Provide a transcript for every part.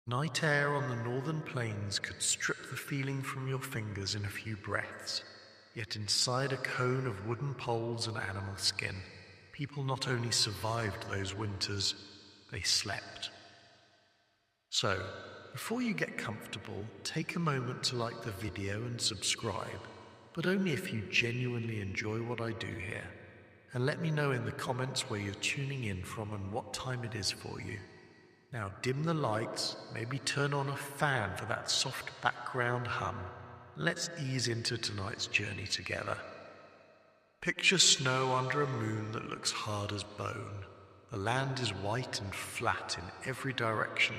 Night air on the northern plains could strip the feeling from your fingers in a few breaths, yet inside a cone of wooden poles and animal skin, people not only survived those winters, they slept. So, before you get comfortable, take a moment to like the video and subscribe, but only if you genuinely enjoy what I do here, and let me know in the comments where you're tuning in from and what time it is for you. Now dim the lights, maybe turn on a fan for that soft background hum. Let's ease into tonight's journey together. Picture snow under a moon that looks hard as bone. The land is white and flat in every direction,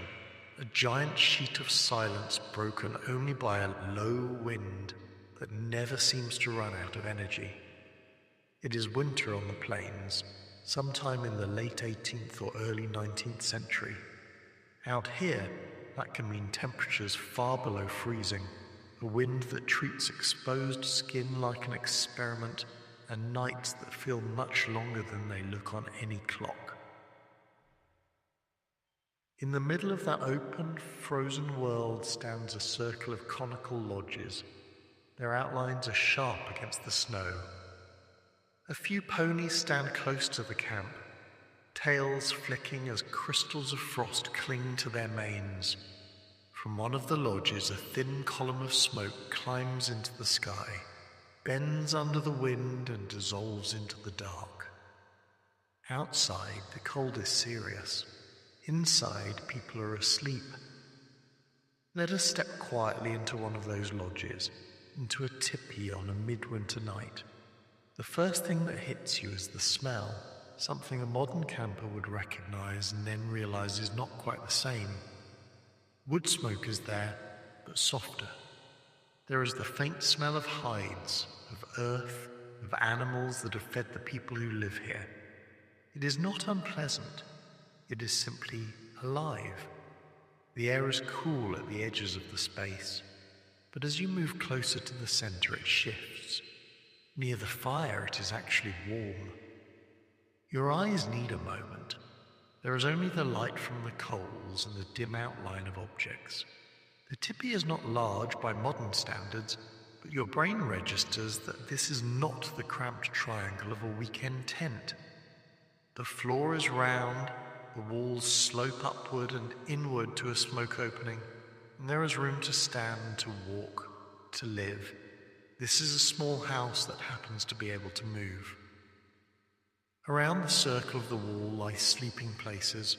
a giant sheet of silence broken only by a low wind that never seems to run out of energy. It is winter on the plains, sometime in the late 18th or early 19th century. Out here, that can mean temperatures far below freezing, a wind that treats exposed skin like an experiment, and nights that feel much longer than they look on any clock. In the middle of that open, frozen world stands a circle of conical lodges. Their outlines are sharp against the snow. A few ponies stand close to the camp, tails flicking as crystals of frost cling to their manes. From one of the lodges, a thin column of smoke climbs into the sky, bends under the wind and dissolves into the dark. Outside, the cold is serious. Inside, people are asleep. Let us step quietly into one of those lodges, into a tipi on a midwinter night. The first thing that hits you is the smell, something a modern camper would recognize and then realize is not quite the same. Wood smoke is there, but softer. There is the faint smell of hides, of earth, of animals that have fed the people who live here. It is not unpleasant. It is simply alive. The air is cool at the edges of the space, but as you move closer to the center, it shifts. Near the fire, it is actually warm. Your eyes need a moment. There is only the light from the coals and the dim outline of objects. The tipi is not large by modern standards, but your brain registers that this is not the cramped triangle of a weekend tent. The floor is round, the walls slope upward and inward to a smoke opening, and there is room to stand, to walk, to live. This is a small house that happens to be able to move. Around the circle of the wall lie sleeping places,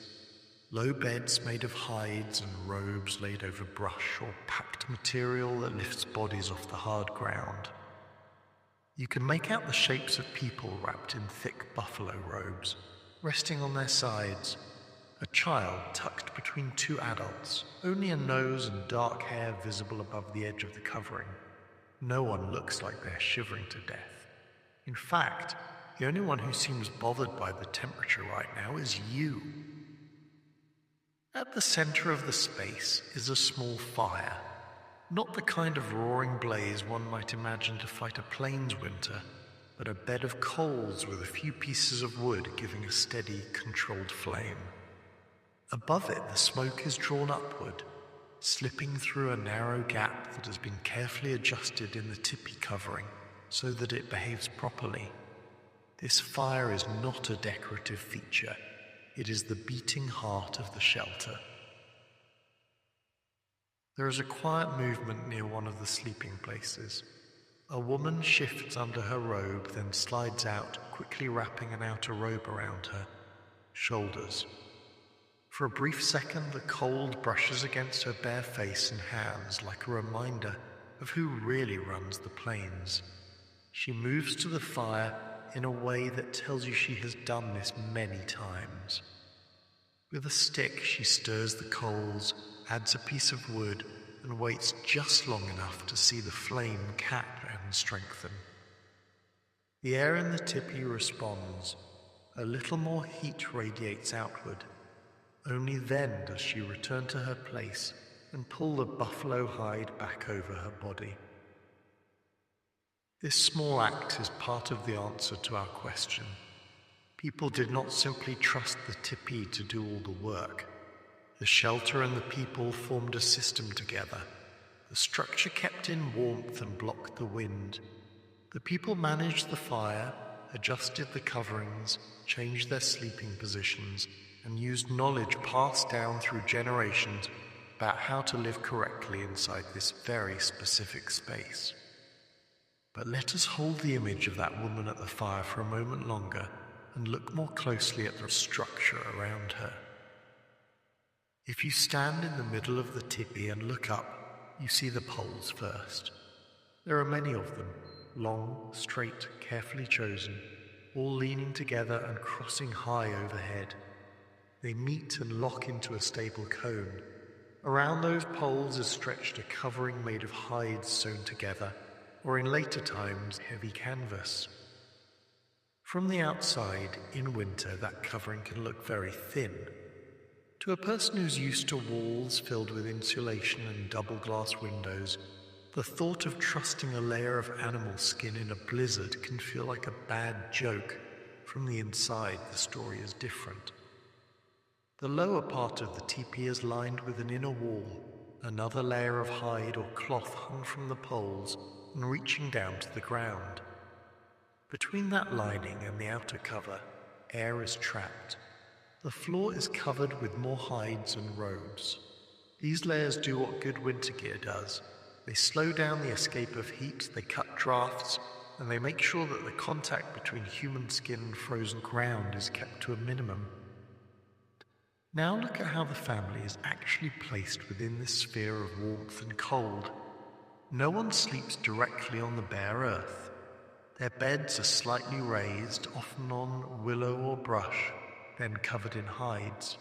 low beds made of hides and robes laid over brush or packed material that lifts bodies off the hard ground. You can make out the shapes of people wrapped in thick buffalo robes, resting on their sides, a child tucked between two adults, only a nose and dark hair visible above the edge of the covering. No one looks like they're shivering to death. In fact, the only one who seems bothered by the temperature right now is you. At the center of the space is a small fire, not the kind of roaring blaze one might imagine to fight a plains winter, but a bed of coals with a few pieces of wood giving a steady, controlled flame. Above it, the smoke is drawn upward, slipping through a narrow gap that has been carefully adjusted in the tipi covering so that it behaves properly. This fire is not a decorative feature. It is the beating heart of the shelter. There is a quiet movement near one of the sleeping places. A woman shifts under her robe, then slides out, quickly wrapping an outer robe around her shoulders. For a brief second, the cold brushes against her bare face and hands like a reminder of who really runs the plains. She moves to the fire in a way that tells you she has done this many times. With a stick, she stirs the coals, adds a piece of wood, and waits just long enough to see the flame cap and strengthen. The air in the tipi responds. A little more heat radiates outward. Only then does she return to her place and pull the buffalo hide back over her body. This small act is part of the answer to our question. People did not simply trust the tipi to do all the work. The shelter and the people formed a system together. The structure kept in warmth and blocked the wind. The people managed the fire, adjusted the coverings, changed their sleeping positions, and used knowledge passed down through generations about how to live correctly inside this very specific space. But let us hold the image of that woman at the fire for a moment longer and look more closely at the structure around her. If you stand in the middle of the tipi and look up, you see the poles first. There are many of them, long, straight, carefully chosen, all leaning together and crossing high overhead. They meet and lock into a stable cone. Around those poles is stretched a covering made of hides sewn together, or in later times, heavy canvas. From the outside, in winter, that covering can look very thin. To a person who's used to walls filled with insulation and double glass windows, the thought of trusting a layer of animal skin in a blizzard can feel like a bad joke. From the inside, the story is different. The lower part of the teepee is lined with an inner wall, another layer of hide or cloth hung from the poles and reaching down to the ground. Between that lining and the outer cover, air is trapped. The floor is covered with more hides and robes. These layers do what good winter gear does. They slow down the escape of heat, they cut drafts, and they make sure that the contact between human skin and frozen ground is kept to a minimum. Now look at how the family is actually placed within this sphere of warmth and cold. No one sleeps directly on the bare earth. Their beds are slightly raised, often on willow or brush, then covered in hides.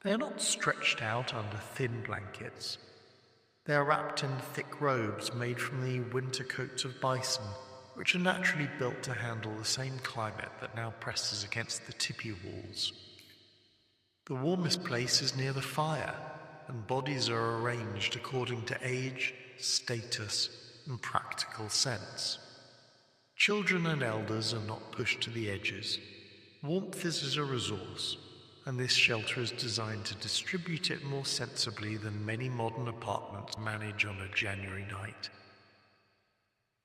They are not stretched out under thin blankets. They are wrapped in thick robes made from the winter coats of bison, which are naturally built to handle the same climate that now presses against the tipi walls. The warmest place is near the fire, and bodies are arranged according to age, status, and practical sense. Children and elders are not pushed to the edges. Warmth is a resource, and this shelter is designed to distribute it more sensibly than many modern apartments manage on a January night.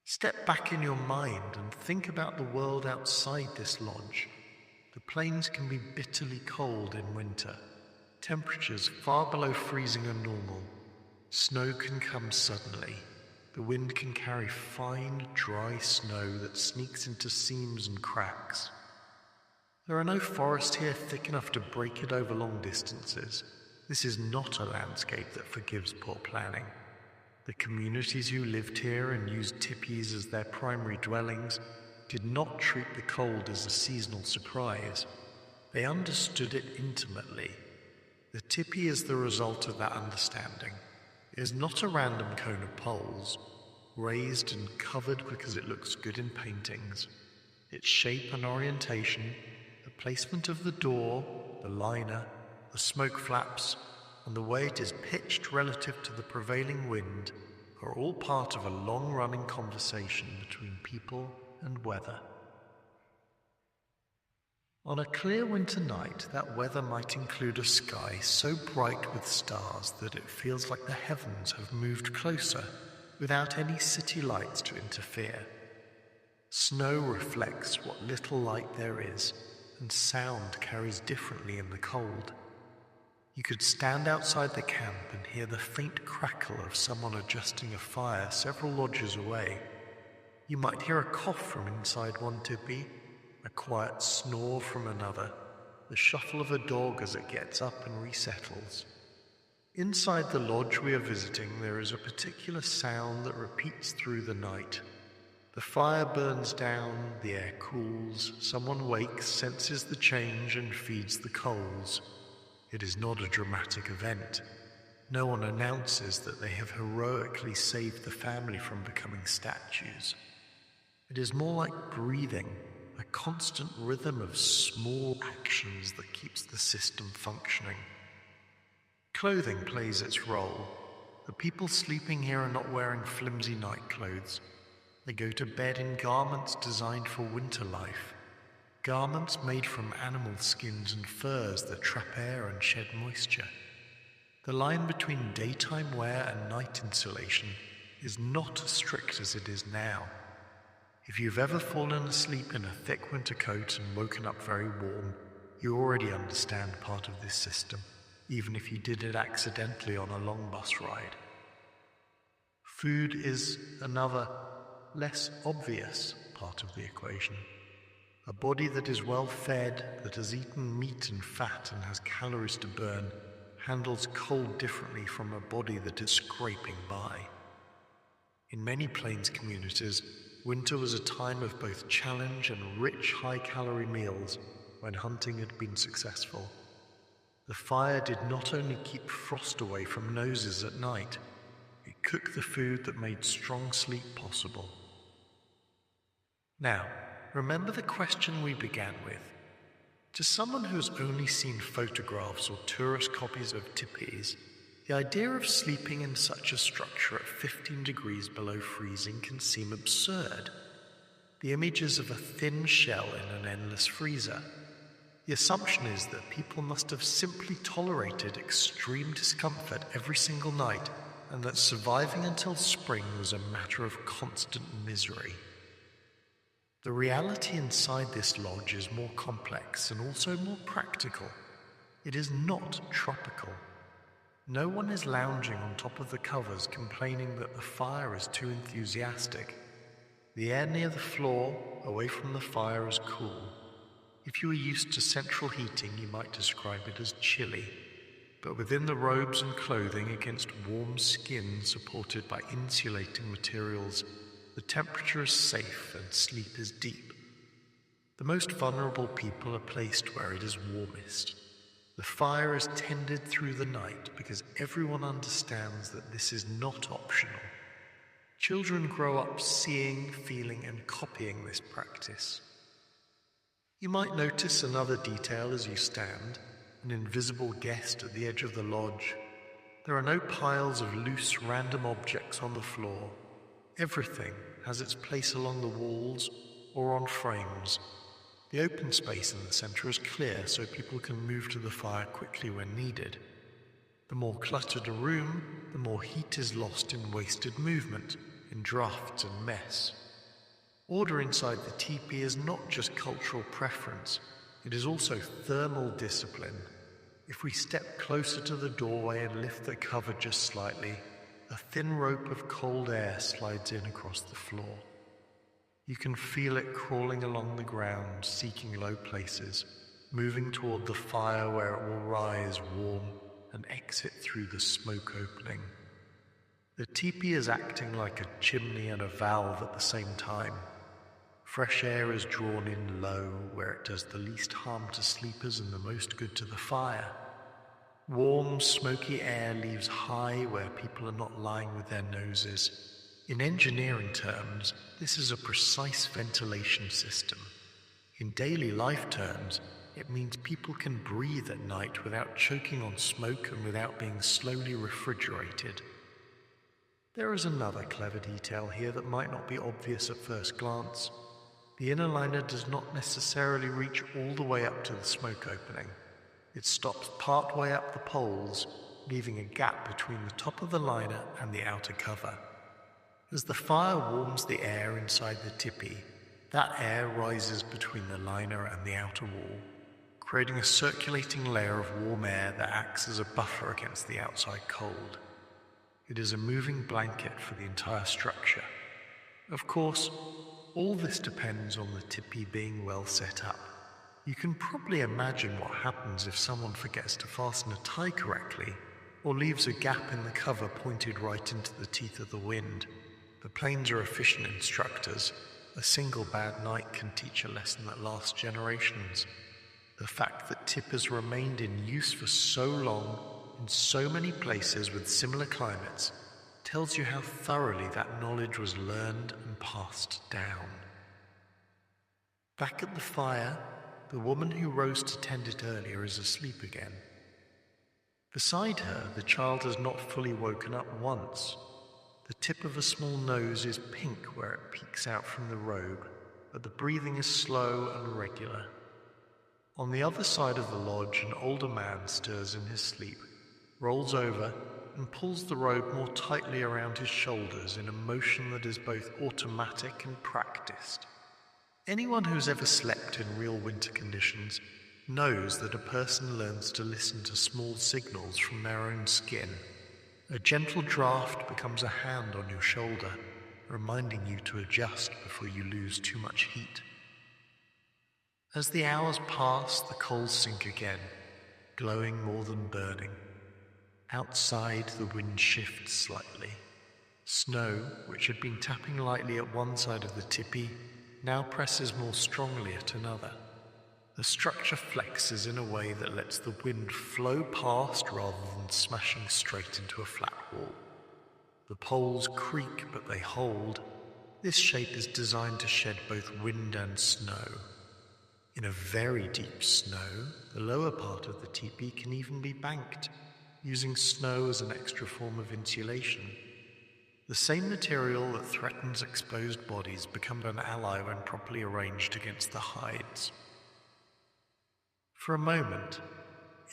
Step back in your mind and think about the world outside this lodge. The plains can be bitterly cold in winter. Temperatures far below freezing are normal. Snow can come suddenly. The wind can carry fine, dry snow that sneaks into seams and cracks. There are no forests here thick enough to break it over long distances. This is not a landscape that forgives poor planning. The communities who lived here and used tipis as their primary dwellings did not treat the cold as a seasonal surprise. They understood it intimately. The tipi is the result of that understanding. It is not a random cone of poles, raised and covered because it looks good in paintings. Its shape and orientation, the placement of the door, the liner, the smoke flaps, and the way it is pitched relative to the prevailing wind are all part of a long-running conversation between people and weather. On a clear winter night, that weather might include a sky so bright with stars that it feels like the heavens have moved closer without any city lights to interfere. Snow reflects what little light there is, and sound carries differently in the cold. You could stand outside the camp and hear the faint crackle of someone adjusting a fire several lodges away. You might hear a cough from inside one tipi, a quiet snore from another, the shuffle of a dog as it gets up and resettles. Inside the lodge we are visiting, there is a particular sound that repeats through the night. The fire burns down, the air cools, someone wakes, senses the change, and feeds the coals. It is not a dramatic event. No one announces that they have heroically saved the family from becoming statues. It is more like breathing, a constant rhythm of small actions that keeps the system functioning. Clothing plays its role. The people sleeping here are not wearing flimsy night clothes. They go to bed in garments designed for winter life. Garments made from animal skins and furs that trap air and shed moisture. The line between daytime wear and night insulation is not as strict as it is now. If you've ever fallen asleep in a thick winter coat and woken up very warm, you already understand part of this system, even if you did it accidentally on a long bus ride. Food is another, less obvious part of the equation. A body that is well fed, that has eaten meat and fat and has calories to burn, handles cold differently from a body that is scraping by. In many plains communities, winter was a time of both challenge and rich high-calorie meals when hunting had been successful. The fire did not only keep frost away from noses at night, it cooked the food that made strong sleep possible. Now, remember the question we began with. To someone who has only seen photographs or tourist copies of teepees, the idea of sleeping in such a structure at 15 degrees below freezing can seem absurd. The image is of a thin shell in an endless freezer. The assumption is that people must have simply tolerated extreme discomfort every single night, and that surviving until spring was a matter of constant misery. The reality inside this lodge is more complex and also more practical. It is not tropical. No one is lounging on top of the covers complaining that the fire is too enthusiastic. The air near the floor, away from the fire, is cool. If you are used to central heating, you might describe it as chilly. But within the robes and clothing against warm skin supported by insulating materials, the temperature is safe and sleep is deep. The most vulnerable people are placed where it is warmest. The fire is tended through the night because everyone understands that this is not optional. Children grow up seeing, feeling, and copying this practice. You might notice another detail as you stand, an invisible guest at the edge of the lodge. There are no piles of loose, random objects on the floor. Everything has its place along the walls or on frames. The open space in the center is clear so people can move to the fire quickly when needed. The more cluttered a room, the more heat is lost in wasted movement, in drafts and mess. Order inside the teepee is not just cultural preference, it is also thermal discipline. If we step closer to the doorway and lift the cover just slightly, a thin rope of cold air slides in across the floor. You can feel it crawling along the ground, seeking low places, moving toward the fire where it will rise warm and exit through the smoke opening. The teepee is acting like a chimney and a valve at the same time. Fresh air is drawn in low where it does the least harm to sleepers and the most good to the fire. Warm, smoky air leaves high where people are not lying with their noses. In engineering terms, this is a precise ventilation system. In daily life terms, it means people can breathe at night without choking on smoke and without being slowly refrigerated. There is another clever detail here that might not be obvious at first glance. The inner liner does not necessarily reach all the way up to the smoke opening. It stops part way up the poles, leaving a gap between the top of the liner and the outer cover. As the fire warms the air inside the teepee, that air rises between the liner and the outer wall, creating a circulating layer of warm air that acts as a buffer against the outside cold. It is a moving blanket for the entire structure. Of course, all this depends on the teepee being well set up. You can probably imagine what happens if someone forgets to fasten a tie correctly, or leaves a gap in the cover pointed right into the teeth of the wind. The plains are efficient instructors. A single bad night can teach a lesson that lasts generations. The fact that tip has remained in use for so long, in so many places with similar climates, tells you how thoroughly that knowledge was learned and passed down. Back at the fire, the woman who rose to tend it earlier is asleep again. Beside her, the child has not fully woken up once. The tip of a small nose is pink where it peeks out from the robe, but the breathing is slow and regular. On the other side of the lodge, an older man stirs in his sleep, rolls over, and pulls the robe more tightly around his shoulders in a motion that is both automatic and practiced. Anyone who's ever slept in real winter conditions knows that a person learns to listen to small signals from their own skin. A gentle draft becomes a hand on your shoulder, reminding you to adjust before you lose too much heat. As the hours pass, the coals sink again, glowing more than burning. Outside, the wind shifts slightly. Snow, which had been tapping lightly at one side of the tipi, now presses more strongly at another. The structure flexes in a way that lets the wind flow past rather than smashing straight into a flat wall. The poles creak, but they hold. This shape is designed to shed both wind and snow. In a very deep snow, the lower part of the teepee can even be banked, using snow as an extra form of insulation. The same material that threatens exposed bodies becomes an ally when properly arranged against the hides. For a moment,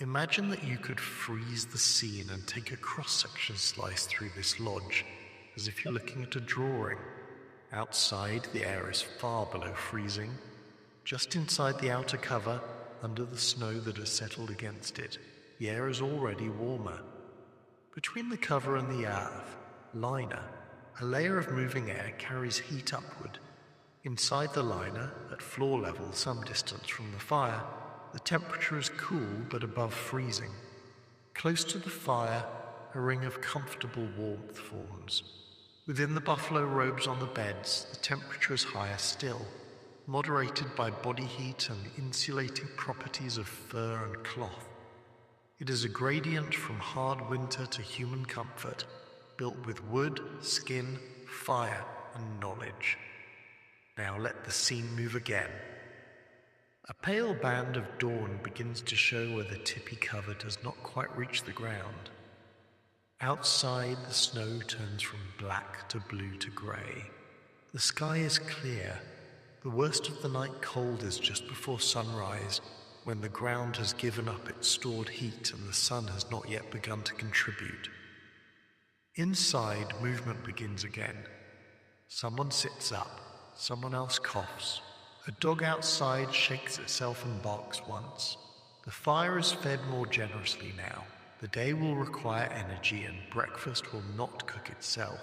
imagine that you could freeze the scene and take a cross-section slice through this lodge, as if you're looking at a drawing. Outside, the air is far below freezing. Just inside the outer cover, under the snow that has settled against it, the air is already warmer. Between the cover and the earth, liner, a layer of moving air carries heat upward. Inside the liner, at floor level some distance from the fire, the temperature is cool but above freezing. Close to the fire, a ring of comfortable warmth forms. Within the buffalo robes on the beds, the temperature is higher still, moderated by body heat and the insulating properties of fur and cloth. It is a gradient from hard winter to human comfort, built with wood, skin, fire, and knowledge. Now let the scene move again. A pale band of dawn begins to show where the tipi cover does not quite reach the ground. Outside, the snow turns from black to blue to grey. The sky is clear. The worst of the night cold is just before sunrise, when the ground has given up its stored heat and the sun has not yet begun to contribute. Inside, movement begins again. Someone sits up, someone else coughs. A dog outside shakes itself and barks once. The fire is fed more generously now. The day will require energy and breakfast will not cook itself.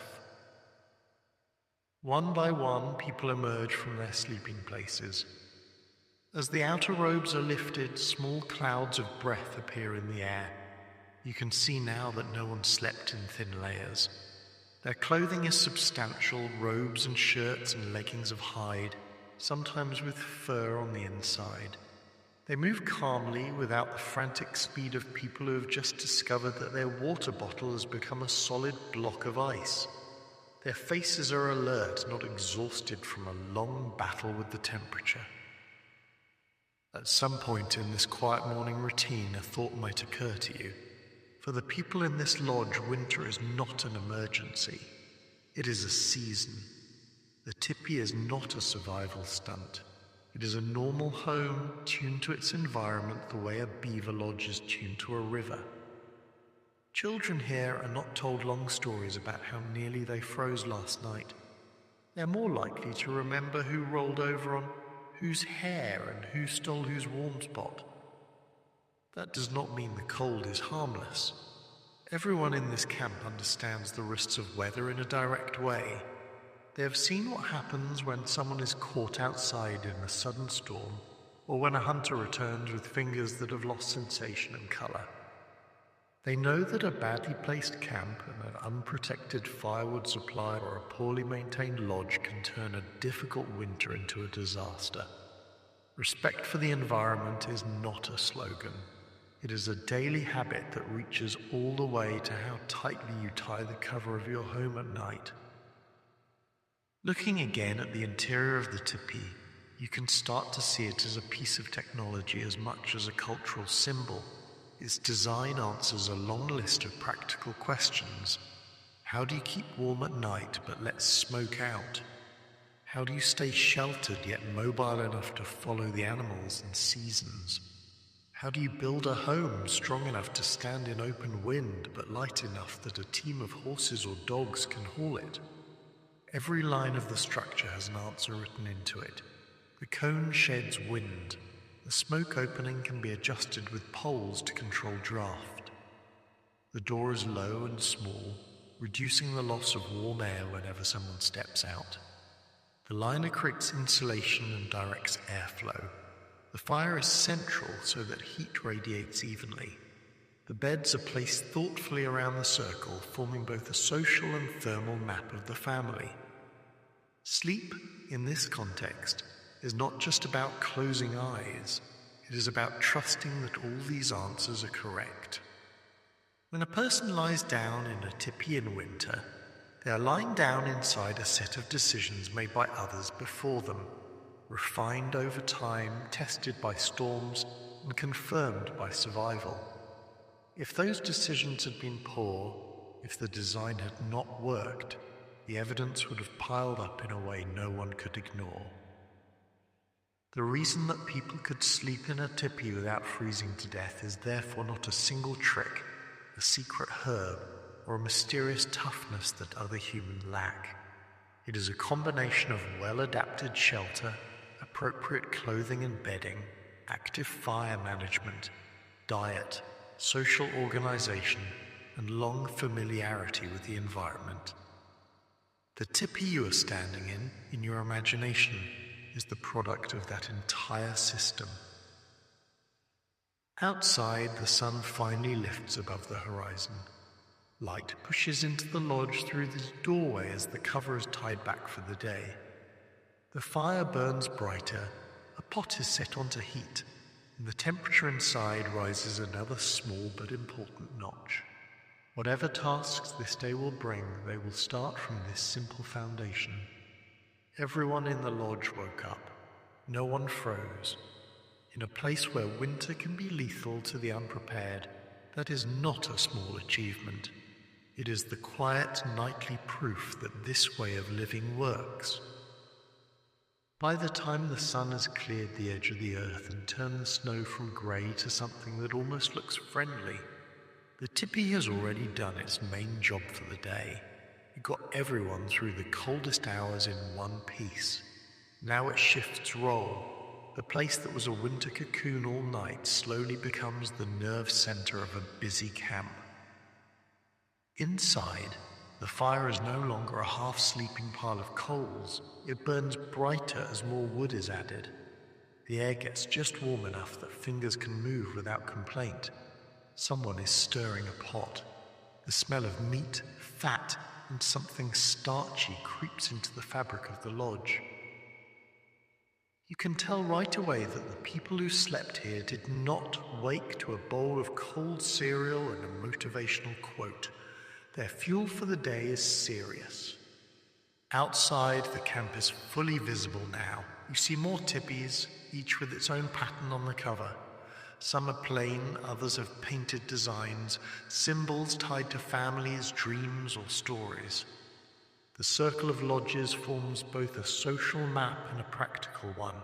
One by one, people emerge from their sleeping places. As the outer robes are lifted, small clouds of breath appear in the air. You can see now that no one slept in thin layers. Their clothing is substantial, robes and shirts and leggings of hide, sometimes with fur on the inside. They move calmly without the frantic speed of people who have just discovered that their water bottle has become a solid block of ice. Their faces are alert, not exhausted from a long battle with the temperature. At some point in this quiet morning routine, a thought might occur to you. For the people in this lodge, winter is not an emergency. It is a season. The tipi is not a survival stunt. It is a normal home tuned to its environment the way a beaver lodge is tuned to a river. Children here are not told long stories about how nearly they froze last night. They're more likely to remember who rolled over on whose hair and who stole whose warm spot. That does not mean the cold is harmless. Everyone in this camp understands the risks of weather in a direct way. They have seen what happens when someone is caught outside in a sudden storm, or when a hunter returns with fingers that have lost sensation and color. They know that a badly placed camp and an unprotected firewood supply or a poorly maintained lodge can turn a difficult winter into a disaster. Respect for the environment is not a slogan. It is a daily habit that reaches all the way to how tightly you tie the cover of your home at night. Looking again at the interior of the tipi, you can start to see it as a piece of technology as much as a cultural symbol. Its design answers a long list of practical questions. How do you keep warm at night but let smoke out? How do you stay sheltered yet mobile enough to follow the animals and seasons? How do you build a home strong enough to stand in open wind but light enough that a team of horses or dogs can haul it? Every line of the structure has an answer written into it. The cone sheds wind. The smoke opening can be adjusted with poles to control draft. The door is low and small, reducing the loss of warm air whenever someone steps out. The liner creates insulation and directs airflow. The fire is central so that heat radiates evenly. The beds are placed thoughtfully around the circle, forming both a social and thermal map of the family. Sleep, in this context, is not just about closing eyes. It is about trusting that all these answers are correct. When a person lies down in a tipi in winter, they are lying down inside a set of decisions made by others before them, refined over time, tested by storms, and confirmed by survival. If those decisions had been poor, if the design had not worked, the evidence would have piled up in a way no one could ignore. The reason that people could sleep in a tipi without freezing to death is therefore not a single trick, a secret herb, or a mysterious toughness that other humans lack. It is a combination of well-adapted shelter, appropriate clothing and bedding, active fire management, diet, social organization, and long familiarity with the environment. The tipi you are standing in your imagination, is the product of that entire system. Outside, the sun finally lifts above the horizon. Light pushes into the lodge through the doorway as the cover is tied back for the day. The fire burns brighter, a pot is set onto heat, and the temperature inside rises another small but important notch. Whatever tasks this day will bring, they will start from this simple foundation. Everyone in the lodge woke up. No one froze. In a place where winter can be lethal to the unprepared, that is not a small achievement. It is the quiet nightly proof that this way of living works. By the time the sun has cleared the edge of the earth and turned the snow from grey to something that almost looks friendly, the tipi has already done its main job for the day. It got everyone through the coldest hours in one piece. Now it shifts role. The place that was a winter cocoon all night slowly becomes the nerve center of a busy camp. Inside, the fire is no longer a half-sleeping pile of coals. It burns brighter as more wood is added. The air gets just warm enough that fingers can move without complaint. Someone is stirring a pot. The smell of meat, fat, and something starchy creeps into the fabric of the lodge. You can tell right away that the people who slept here did not wake to a bowl of cold cereal and a motivational quote. Their fuel for the day is serious. Outside, the camp is fully visible now. You see more tipis, each with its own pattern on the cover. Some are plain, others have painted designs, symbols tied to families, dreams, or stories. The circle of lodges forms both a social map and a practical one.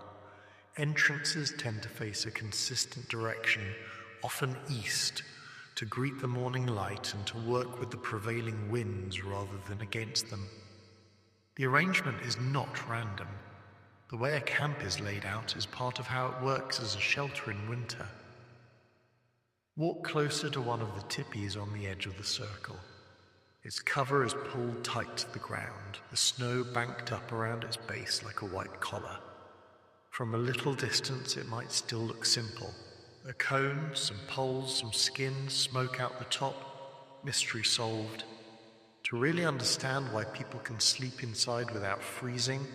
Entrances tend to face a consistent direction, often east, to greet the morning light and to work with the prevailing winds rather than against them. The arrangement is not random. The way a camp is laid out is part of how it works as a shelter in winter. Walk closer to one of the tipis on the edge of the circle. Its cover is pulled tight to the ground, the snow banked up around its base like a white collar. From a little distance it might still look simple. A cone, some poles, some skin, smoke out the top, mystery solved. To really understand why people can sleep inside without freezing,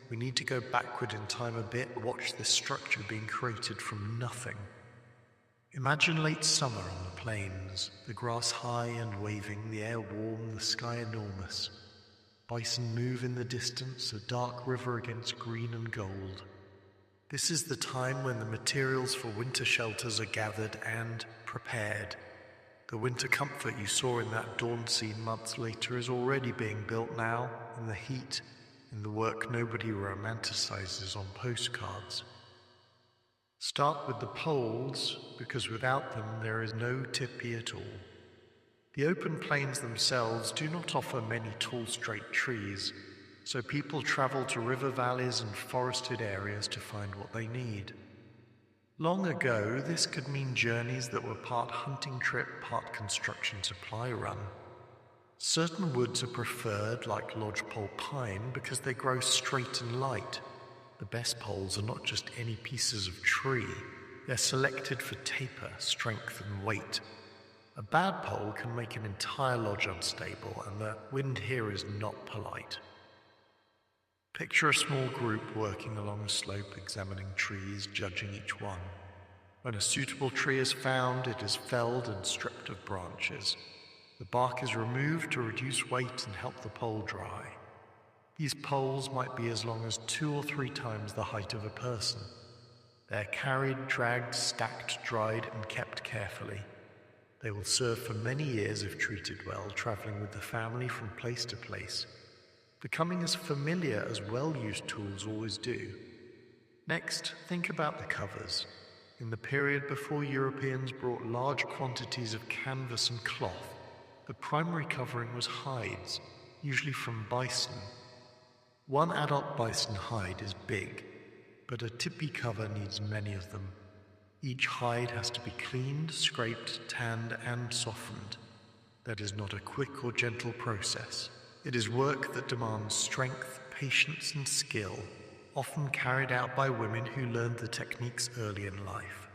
we need to go backward in time a bit and watch this structure being created from nothing. Imagine late summer on the plains, the grass high and waving, the air warm, the sky enormous. Bison move in the distance, a dark river against green and gold. This is the time when the materials for winter shelters are gathered and prepared. The winter comfort you saw in that dawn scene months later is already being built now, in the heat, in the work nobody romanticizes on postcards. Start with the poles, because without them there is no tipi at all. The open plains themselves do not offer many tall straight trees, so people travel to river valleys and forested areas to find what they need. Long ago, this could mean journeys that were part hunting trip, part construction supply run. Certain woods are preferred, like lodgepole pine, because they grow straight and light. The best poles are not just any pieces of tree. They're selected for taper, strength, and weight. A bad pole can make an entire lodge unstable, and the wind here is not polite. Picture a small group working along a slope, examining trees, judging each one. When a suitable tree is found, it is felled and stripped of branches. The bark is removed to reduce weight and help the pole dry. These poles might be as long as 2 or 3 times the height of a person. They're carried, dragged, stacked, dried, and kept carefully. They will serve for many years if treated well, traveling with the family from place to place, becoming as familiar as well-used tools always do. Next, think about the covers. In the period before Europeans brought large quantities of canvas and cloth, the primary covering was hides, usually from bison. One adult bison hide is big, but a tipi cover needs many of them. Each hide has to be cleaned, scraped, tanned, and softened. That is not a quick or gentle process. It is work that demands strength, patience, and skill, often carried out by women who learned the techniques early in life.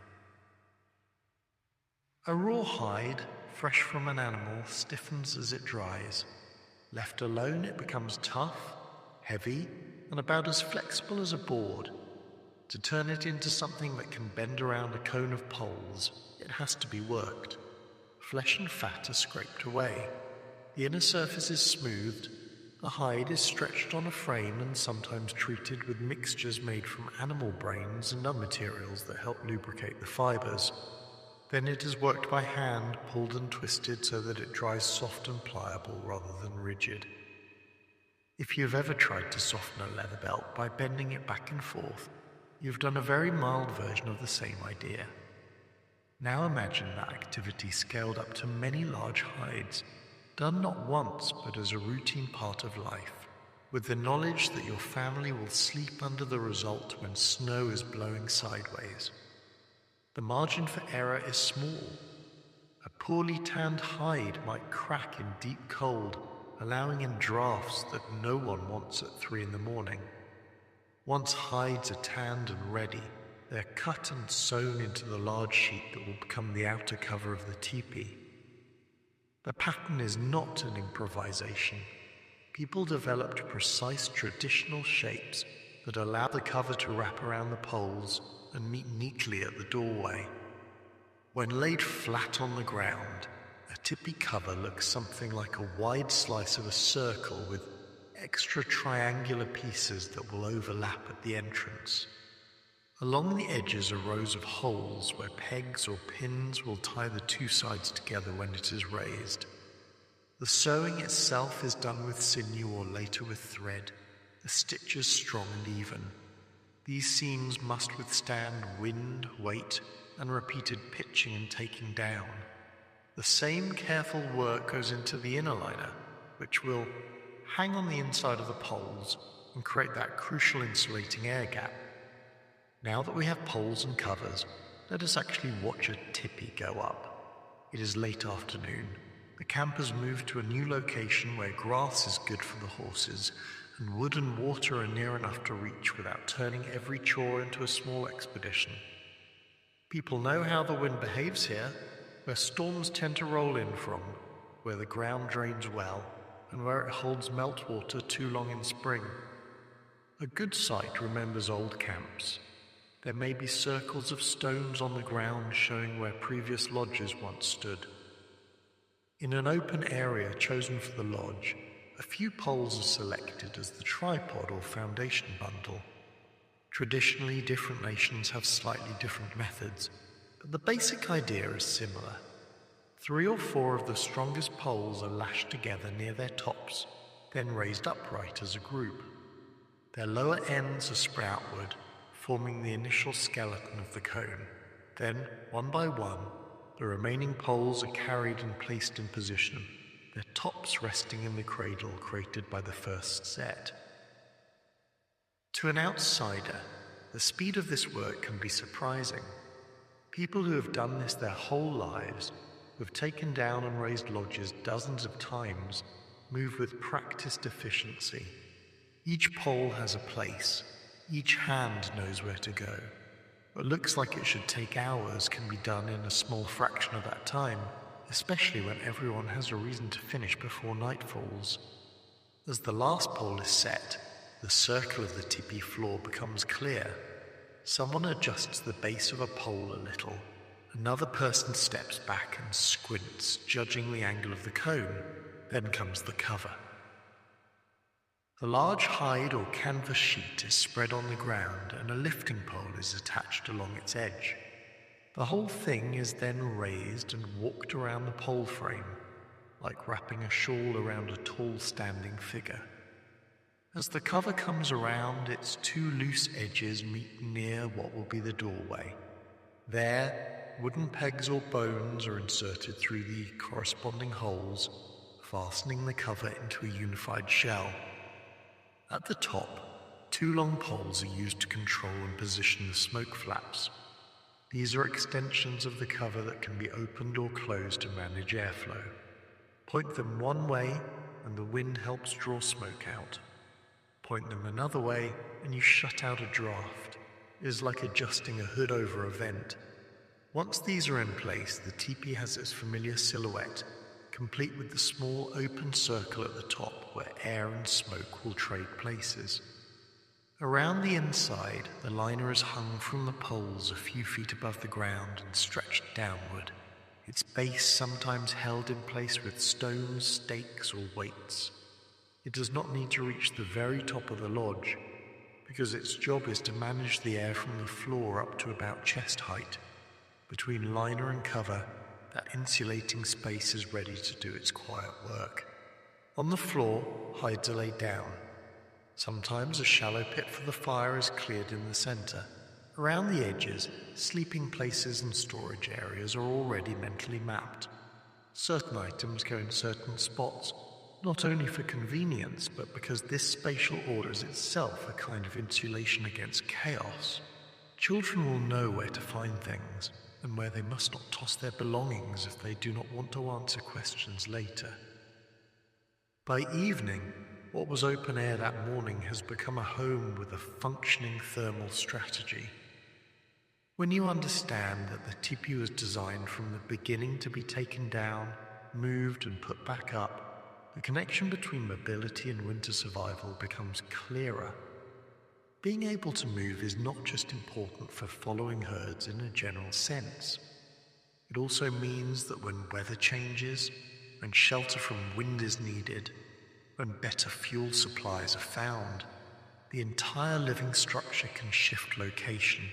A raw hide, fresh from an animal, stiffens as it dries. Left alone, it becomes tough, heavy, and about as flexible as a board. To turn it into something that can bend around a cone of poles, it has to be worked. Flesh and fat are scraped away. The inner surface is smoothed. The hide is stretched on a frame and sometimes treated with mixtures made from animal brains and other materials that help lubricate the fibers. Then it is worked by hand, pulled and twisted so that it dries soft and pliable rather than rigid. If you've ever tried to soften a leather belt by bending it back and forth, you've done a very mild version of the same idea. Now imagine that activity scaled up to many large hides, done not once but as a routine part of life, with the knowledge that your family will sleep under the result when snow is blowing sideways. The margin for error is small. A poorly tanned hide might crack in deep cold, allowing in drafts that no one wants at 3 a.m. Once hides are tanned and ready, they're cut and sewn into the large sheet that will become the outer cover of the teepee. The pattern is not an improvisation. People developed precise traditional shapes that allow the cover to wrap around the poles and meet neatly at the doorway. When laid flat on the ground, a tipi cover looks something like a wide slice of a circle with extra triangular pieces that will overlap at the entrance. Along the edges are rows of holes where pegs or pins will tie the 2 sides together when it is raised. The sewing itself is done with sinew or later with thread, the stitches strong and even. These seams must withstand wind, weight, and repeated pitching and taking down. The same careful work goes into the inner liner, which will hang on the inside of the poles and create that crucial insulating air gap. Now that we have poles and covers, let us actually watch a tipi go up. It is late afternoon. The campers move to a new location where grass is good for the horses and wood and water are near enough to reach without turning every chore into a small expedition. People know how the wind behaves here, where storms tend to roll in from, where the ground drains well, and where it holds meltwater too long in spring. A good site remembers old camps. There may be circles of stones on the ground showing where previous lodges once stood. In an open area chosen for the lodge, a few poles are selected as the tripod or foundation bundle. Traditionally, different nations have slightly different methods, but the basic idea is similar. 3 or 4 of the strongest poles are lashed together near their tops, then raised upright as a group. Their lower ends are spread outward, forming the initial skeleton of the cone. Then, one by one, the remaining poles are carried and placed in position, their tops resting in the cradle created by the first set. To an outsider, the speed of this work can be surprising. People who have done this their whole lives, who have taken down and raised lodges dozens of times, move with practiced efficiency. Each pole has a place. Each hand knows where to go. What looks like it should take hours can be done in a small fraction of that time, especially when everyone has a reason to finish before night falls. As the last pole is set, the circle of the tipi floor becomes clear. Someone adjusts the base of a pole a little. Another person steps back and squints, judging the angle of the cone. Then comes the cover. A large hide or canvas sheet is spread on the ground and a lifting pole is attached along its edge. The whole thing is then raised and walked around the pole frame, like wrapping a shawl around a tall standing figure. As the cover comes around, its two loose edges meet near what will be the doorway. There, wooden pegs or bones are inserted through the corresponding holes, fastening the cover into a unified shell. At the top, two long poles are used to control and position the smoke flaps. These are extensions of the cover that can be opened or closed to manage airflow. Point them one way and the wind helps draw smoke out. Point them another way and you shut out a draft. It is like adjusting a hood over a vent. Once these are in place, the teepee has its familiar silhouette, complete with the small open circle at the top where air and smoke will trade places. Around the inside, the liner is hung from the poles a few feet above the ground and stretched downward, its base sometimes held in place with stones, stakes, or weights. It does not need to reach the very top of the lodge, because its job is to manage the air from the floor up to about chest height. Between liner and cover, that insulating space is ready to do its quiet work. On the floor, hides are laid down. Sometimes a shallow pit for the fire is cleared in the center. Around the edges, sleeping places and storage areas are already mentally mapped. Certain items go in certain spots, not only for convenience, but because this spatial order is itself a kind of insulation against chaos. Children will know where to find things, and where they must not toss their belongings if they do not want to answer questions later. By evening, what was open air that morning has become a home with a functioning thermal strategy. When you understand that the tipi was designed from the beginning to be taken down, moved and put back up, the connection between mobility and winter survival becomes clearer. Being able to move is not just important for following herds in a general sense. It also means that when weather changes, when shelter from wind is needed, when better fuel supplies are found, the entire living structure can shift location.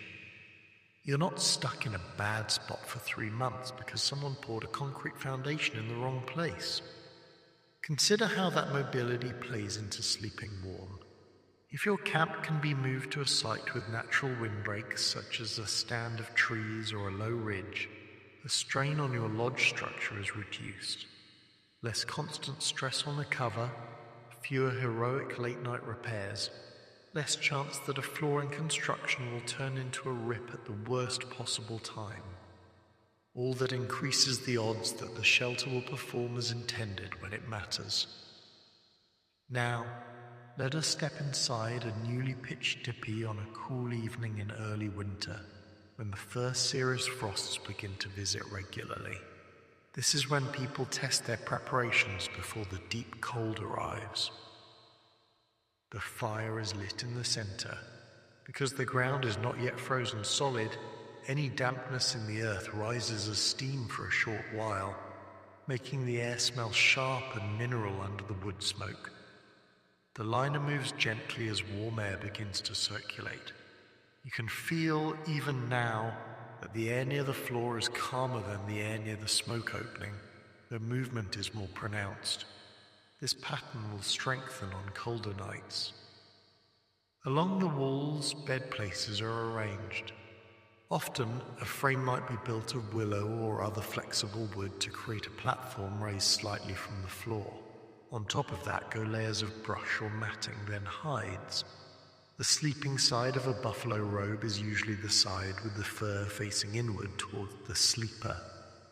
You're not stuck in a bad spot for 3 months because someone poured a concrete foundation in the wrong place. Consider how that mobility plays into sleeping warm. If your camp can be moved to a site with natural windbreaks, such as a stand of trees or a low ridge, the strain on your lodge structure is reduced. Less constant stress on the cover, fewer heroic late-night repairs, less chance that a flaw in construction will turn into a rip at the worst possible time. All that increases the odds that the shelter will perform as intended when it matters. Now, let us step inside a newly pitched tipi on a cool evening in early winter, when the first serious frosts begin to visit regularly. This is when people test their preparations before the deep cold arrives. The fire is lit in the center. Because the ground is not yet frozen solid, any dampness in the earth rises as steam for a short while, making the air smell sharp and mineral under the wood smoke. The liner moves gently as warm air begins to circulate. You can feel, even now, that the air near the floor is calmer than the air near the smoke opening, though movement is more pronounced. This pattern will strengthen on colder nights. Along the walls, bed places are arranged. Often, a frame might be built of willow or other flexible wood to create a platform raised slightly from the floor. On top of that go layers of brush or matting, then hides. The sleeping side of a buffalo robe is usually the side with the fur facing inward toward the sleeper,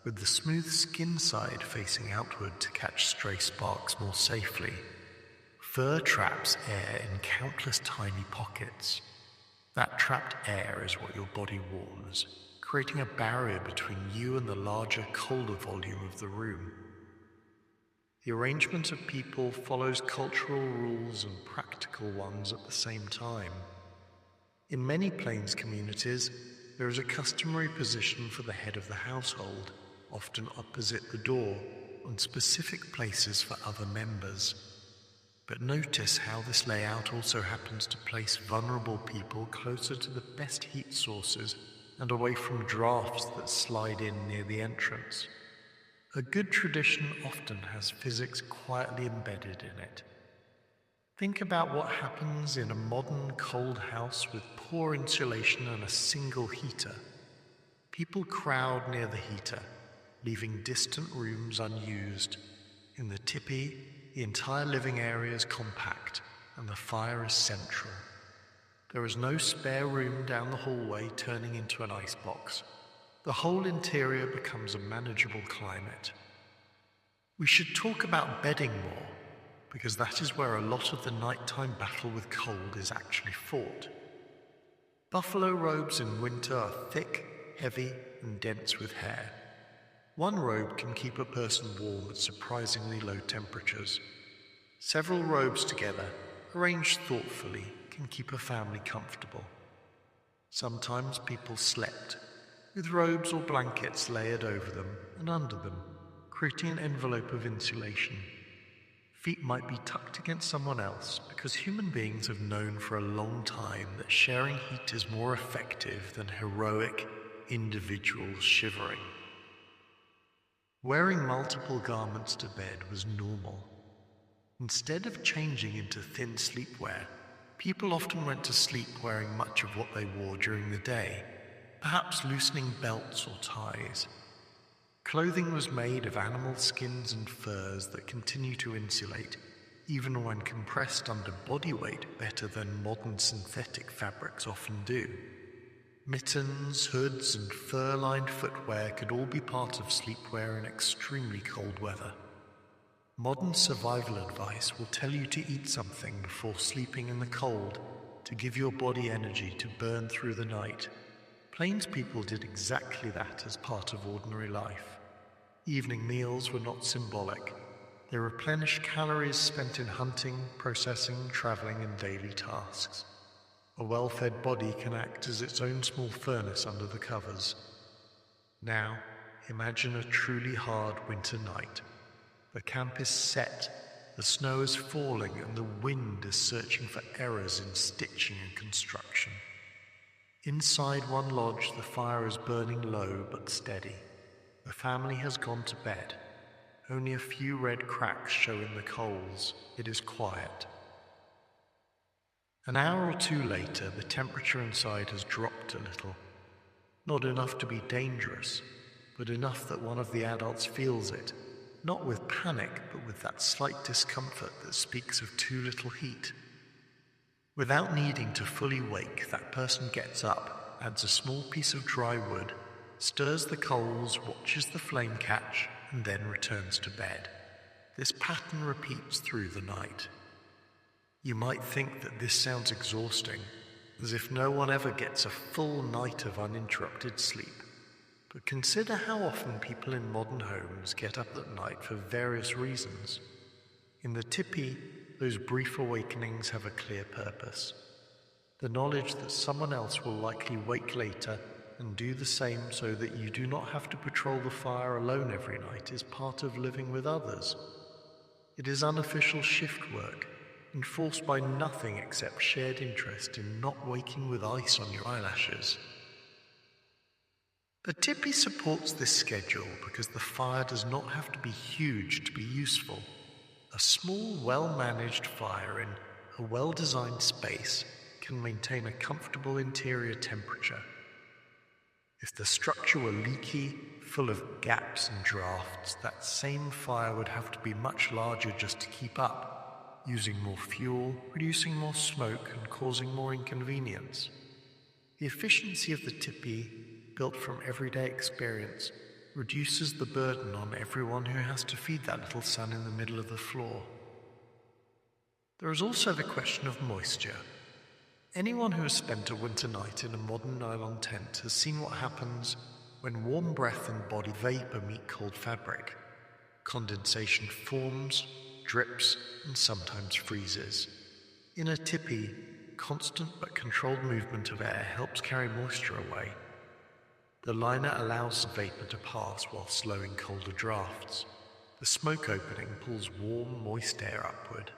with the smooth skin side facing outward to catch stray sparks more safely. Fur traps air in countless tiny pockets. That trapped air is what your body warms, creating a barrier between you and the larger, colder volume of the room. The arrangement of people follows cultural rules and practical ones at the same time. In many Plains communities, there is a customary position for the head of the household, often opposite the door, and specific places for other members. But notice how this layout also happens to place vulnerable people closer to the best heat sources and away from drafts that slide in near the entrance. A good tradition often has physics quietly embedded in it. Think about what happens in a modern cold house with poor insulation and a single heater. People crowd near the heater, leaving distant rooms unused. In the tipi, the entire living area is compact, and the fire is central. There is no spare room down the hallway turning into an icebox. The whole interior becomes a manageable climate. We should talk about bedding more, because that is where a lot of the nighttime battle with cold is actually fought. Buffalo robes in winter are thick, heavy, and dense with hair. One robe can keep a person warm at surprisingly low temperatures. Several robes together, arranged thoughtfully, can keep a family comfortable. Sometimes people slept, with robes or blankets layered over them and under them, creating an envelope of insulation. Feet might be tucked against someone else because human beings have known for a long time that sharing heat is more effective than heroic, individual shivering. Wearing multiple garments to bed was normal. Instead of changing into thin sleepwear, people often went to sleep wearing much of what they wore during the day, perhaps loosening belts or ties. Clothing was made of animal skins and furs that continue to insulate, even when compressed under body weight better than modern synthetic fabrics often do. Mittens, hoods, and fur-lined footwear could all be part of sleepwear in extremely cold weather. Modern survival advice will tell you to eat something before sleeping in the cold to give your body energy to burn through the night. Plains people did exactly that as part of ordinary life. Evening meals were not symbolic. They replenished calories spent in hunting, processing, traveling, and daily tasks. A well-fed body can act as its own small furnace under the covers. Now, imagine a truly hard winter night. The camp is set, the snow is falling, and the wind is searching for errors in stitching and construction. Inside one lodge, the fire is burning low but steady. The family has gone to bed. Only a few red cracks show in the coals. It is quiet. An hour or two later, the temperature inside has dropped a little. Not enough to be dangerous, but enough that one of the adults feels it, not with panic, but with that slight discomfort that speaks of too little heat. Without needing to fully wake, that person gets up, adds a small piece of dry wood, stirs the coals, watches the flame catch, and then returns to bed. This pattern repeats through the night. You might think that this sounds exhausting, as if no one ever gets a full night of uninterrupted sleep. But consider how often people in modern homes get up at night for various reasons. In the tipi, those brief awakenings have a clear purpose. The knowledge that someone else will likely wake later and do the same so that you do not have to patrol the fire alone every night is part of living with others. It is unofficial shift work, enforced by nothing except shared interest in not waking with ice on your eyelashes. The tipi supports this schedule because the fire does not have to be huge to be useful. A small, well-managed fire in a well-designed space can maintain a comfortable interior temperature. If the structure were leaky, full of gaps and drafts, that same fire would have to be much larger just to keep up, using more fuel, producing more smoke, and causing more inconvenience. The efficiency of the tipi, built from everyday experience, reduces the burden on everyone who has to feed that little sun in the middle of the floor. There is also the question of moisture. Anyone who has spent a winter night in a modern nylon tent has seen what happens when warm breath and body vapor meet cold fabric. Condensation forms, drips, and sometimes freezes. In a tipi, constant but controlled movement of air helps carry moisture away. The liner allows the vapor to pass while slowing colder drafts. The smoke opening pulls warm, moist air upward.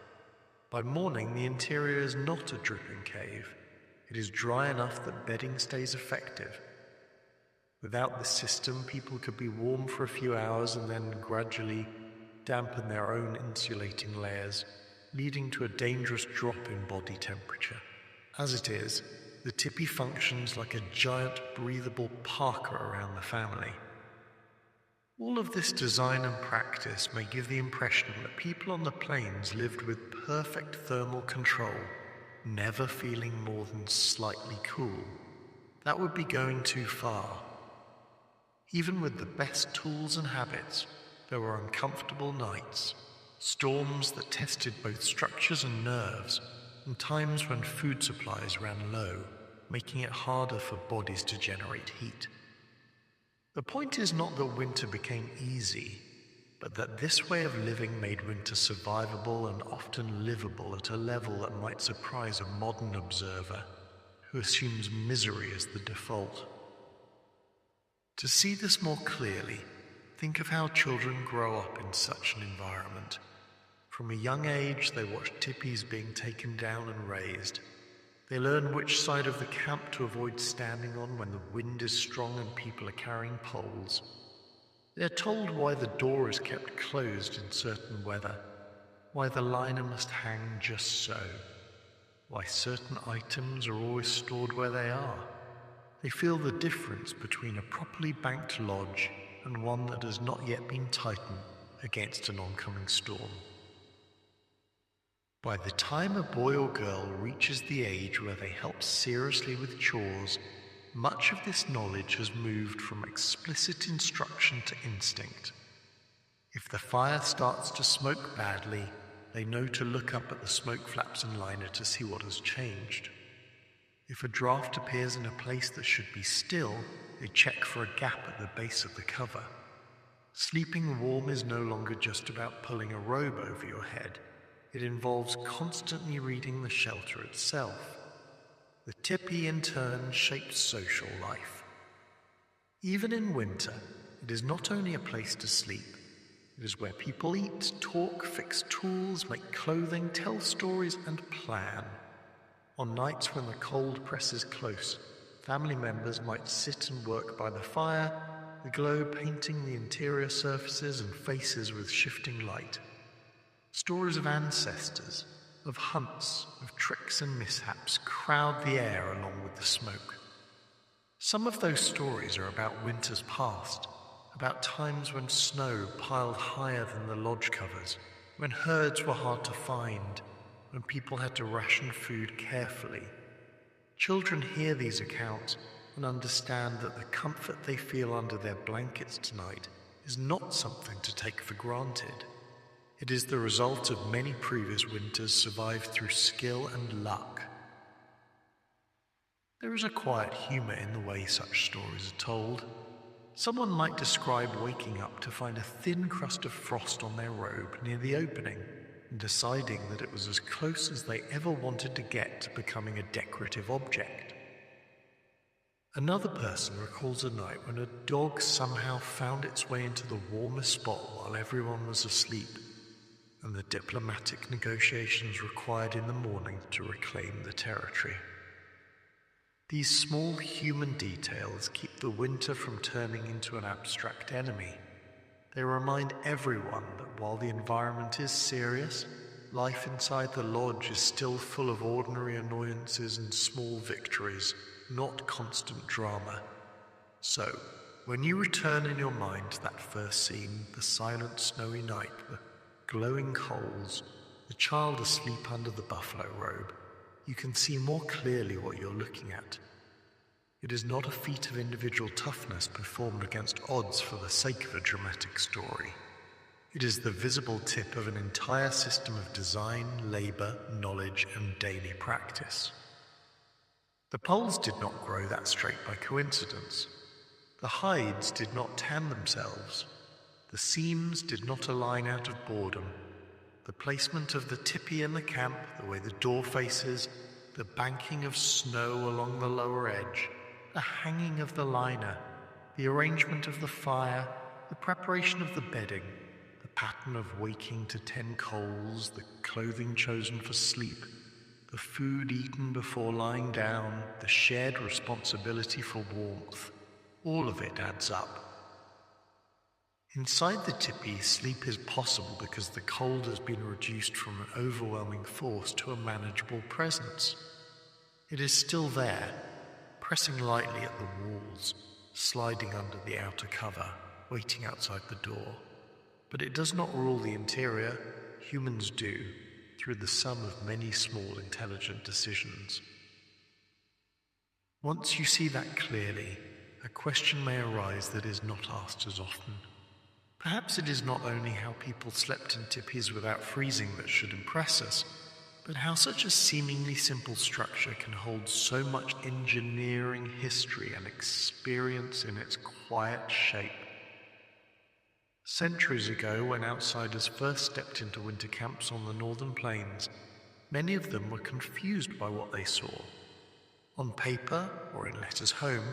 By morning, the interior is not a dripping cave. It is dry enough that bedding stays effective. Without this system, people could be warm for a few hours and then gradually dampen their own insulating layers, leading to a dangerous drop in body temperature. As it is, the tipi functions like a giant breathable parka around the family. All of this design and practice may give the impression that people on the plains lived with perfect thermal control, never feeling more than slightly cool. That would be going too far. Even with the best tools and habits, there were uncomfortable nights, storms that tested both structures and nerves, and times when food supplies ran low, making it harder for bodies to generate heat. The point is not that winter became easy, but that this way of living made winter survivable and often livable at a level that might surprise a modern observer who assumes misery as the default. To see this more clearly, think of how children grow up in such an environment. From a young age, they watch tipis being taken down and raised. They learn which side of the camp to avoid standing on when the wind is strong and people are carrying poles. They are told why the door is kept closed in certain weather, why the liner must hang just so, why certain items are always stored where they are. They feel the difference between a properly banked lodge and one that has not yet been tightened against an oncoming storm. By the time a boy or girl reaches the age where they help seriously with chores, much of this knowledge has moved from explicit instruction to instinct. If the fire starts to smoke badly, they know to look up at the smoke flaps and liner to see what has changed. If a draft appears in a place that should be still, they check for a gap at the base of the cover. Sleeping warm is no longer just about pulling a robe over your head. It involves constantly reading the shelter itself. The tipi, in turn, shapes social life. Even in winter, it is not only a place to sleep. It is where people eat, talk, fix tools, make clothing, tell stories, and plan. On nights when the cold presses close, family members might sit and work by the fire, the glow painting the interior surfaces and faces with shifting light. Stories of ancestors, of hunts, of tricks and mishaps crowd the air along with the smoke. Some of those stories are about winters past, about times when snow piled higher than the lodge covers, when herds were hard to find, when people had to ration food carefully. Children hear these accounts and understand that the comfort they feel under their blankets tonight is not something to take for granted. It is the result of many previous winters survived through skill and luck. There is a quiet humor in the way such stories are told. Someone might describe waking up to find a thin crust of frost on their robe near the opening and deciding that it was as close as they ever wanted to get to becoming a decorative object. Another person recalls a night when a dog somehow found its way into the warmest spot while everyone was asleep, and the diplomatic negotiations required in the morning to reclaim the territory. These small human details keep the winter from turning into an abstract enemy. They remind everyone that while the environment is serious, life inside the lodge is still full of ordinary annoyances and small victories, not constant drama. So, when you return in your mind to that first scene, the silent snowy night, the glowing coals, the child asleep under the buffalo robe, you can see more clearly what you're looking at. It is not a feat of individual toughness performed against odds for the sake of a dramatic story. It is the visible tip of an entire system of design, labor, knowledge, and daily practice. The poles did not grow that straight by coincidence. The hides did not tan themselves. The seams did not align out of boredom. The placement of the tipi in the camp, the way the door faces, the banking of snow along the lower edge, the hanging of the liner, the arrangement of the fire, the preparation of the bedding, the pattern of waking to tend coals, the clothing chosen for sleep, the food eaten before lying down, the shared responsibility for warmth, all of it adds up. Inside the tipi, sleep is possible because the cold has been reduced from an overwhelming force to a manageable presence. It is still there, pressing lightly at the walls, sliding under the outer cover, waiting outside the door. But it does not rule the interior. Humans do, through the sum of many small intelligent decisions. Once you see that clearly, a question may arise that is not asked as often. Perhaps it is not only how people slept in tipis without freezing that should impress us, but how such a seemingly simple structure can hold so much engineering history and experience in its quiet shape. Centuries ago, when outsiders first stepped into winter camps on the northern plains, many of them were confused by what they saw. On paper, or in letters home,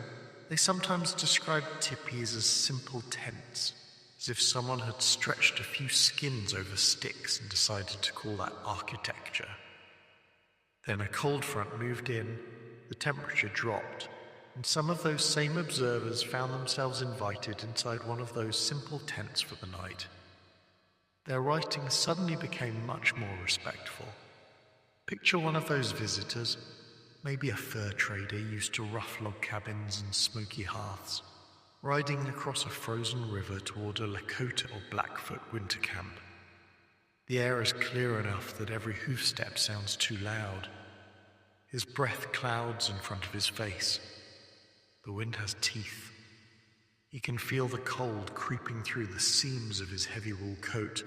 they sometimes described tipis as simple tents, as if someone had stretched a few skins over sticks and decided to call that architecture. Then a cold front moved in, the temperature dropped, and some of those same observers found themselves invited inside one of those simple tents for the night. Their writing suddenly became much more respectful. Picture one of those visitors, maybe a fur trader used to rough log cabins and smoky hearths, riding across a frozen river toward a Lakota or Blackfoot winter camp. The air is clear enough that every hoofstep sounds too loud. His breath clouds in front of his face. The wind has teeth. He can feel the cold creeping through the seams of his heavy wool coat,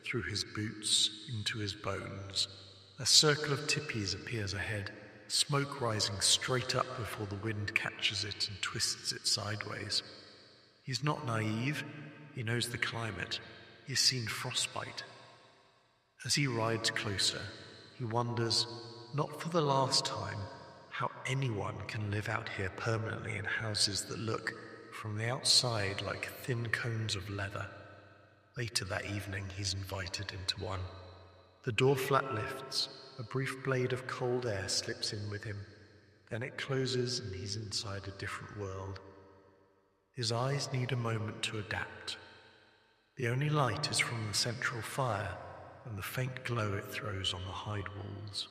through his boots, into his bones. A circle of tipis appears ahead, smoke rising straight up before the wind catches it and twists it sideways. He's not naive. He knows the climate. He's seen frostbite. As he rides closer, he wonders, not for the last time, how anyone can live out here permanently in houses that look, from the outside, like thin cones of leather. Later that evening, he's invited into one. The door flap lifts, a brief blade of cold air slips in with him. Then it closes and he's inside a different world. His eyes need a moment to adapt. The only light is from the central fire and the faint glow it throws on the hide walls.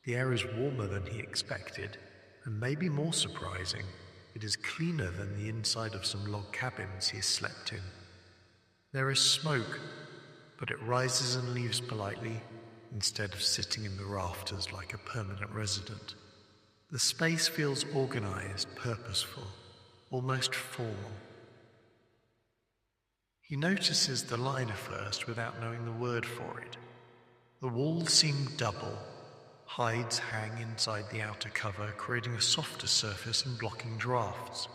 The air is warmer than he expected, and maybe more surprising, it is cleaner than the inside of some log cabins he has slept in. There is smoke, but it rises and leaves politely, instead of sitting in the rafters like a permanent resident. The space feels organized, purposeful, almost formal. He notices the liner first without knowing the word for it. The walls seem double. Hides hang inside the outer cover, creating a softer surface and blocking drafts.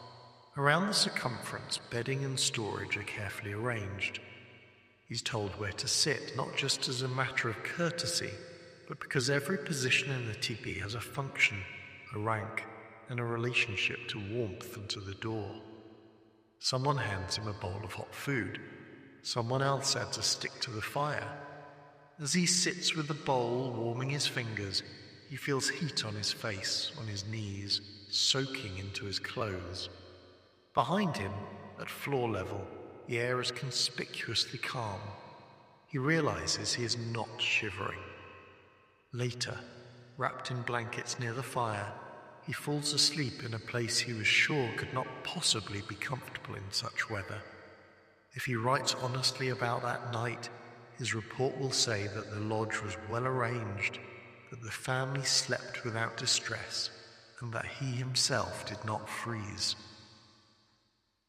Around the circumference, bedding and storage are carefully arranged. He's told where to sit, not just as a matter of courtesy, but because every position in the tipi has a function, a rank, and a relationship to warmth and to the door. Someone hands him a bowl of hot food. Someone else adds a stick to the fire. As he sits with the bowl warming his fingers, he feels heat on his face, on his knees, soaking into his clothes. Behind him, at floor level, the air is conspicuously calm. he realizes he is not shivering. Later, wrapped in blankets near the fire, he falls asleep in a place he was sure could not possibly be comfortable in such weather. If he writes honestly about that night, his report will say that the lodge was well arranged, that the family slept without distress, and that he himself did not freeze.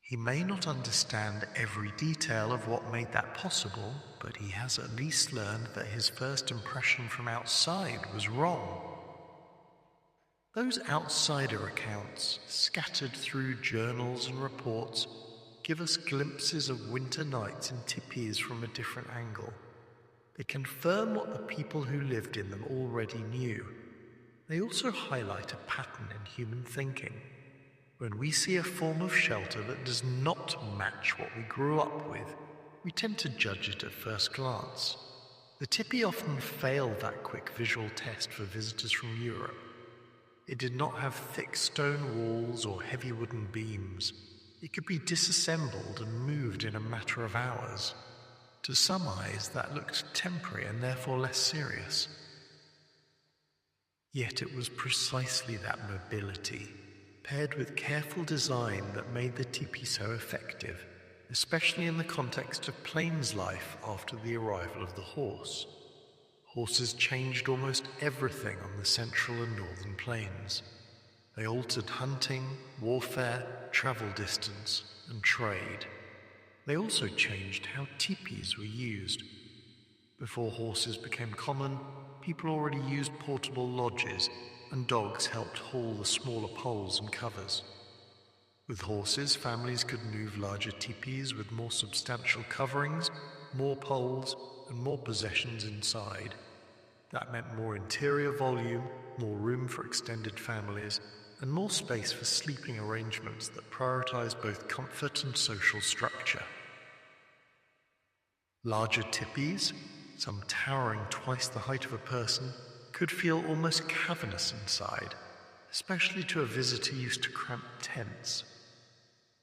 He may not understand every detail of what made that possible, but he has at least learned that his first impression from outside was wrong. Those outsider accounts, scattered through journals and reports, give us glimpses of winter nights in teepees from a different angle. They confirm what the people who lived in them already knew. They also highlight a pattern in human thinking. When we see a form of shelter that does not match what we grew up with, we tend to judge it at first glance. The teepee often failed that quick visual test for visitors from Europe. It did not have thick stone walls or heavy wooden beams. It could be disassembled and moved in a matter of hours. To some eyes, that looked temporary and therefore less serious. Yet it was precisely that mobility, paired with careful design, that made the teepee so effective, especially in the context of plains life after the arrival of the horse. Horses changed almost everything on the central and northern plains. They altered hunting, warfare, travel distance, and trade. They also changed how teepees were used. Before horses became common, people already used portable lodges, and dogs helped haul the smaller poles and covers. With horses, families could move larger teepees with more substantial coverings, more poles, and more possessions inside. That meant more interior volume, more room for extended families, and more space for sleeping arrangements that prioritize both comfort and social structure. Larger teepees, some towering twice the height of a person, could feel almost cavernous inside, especially to a visitor used to cramped tents.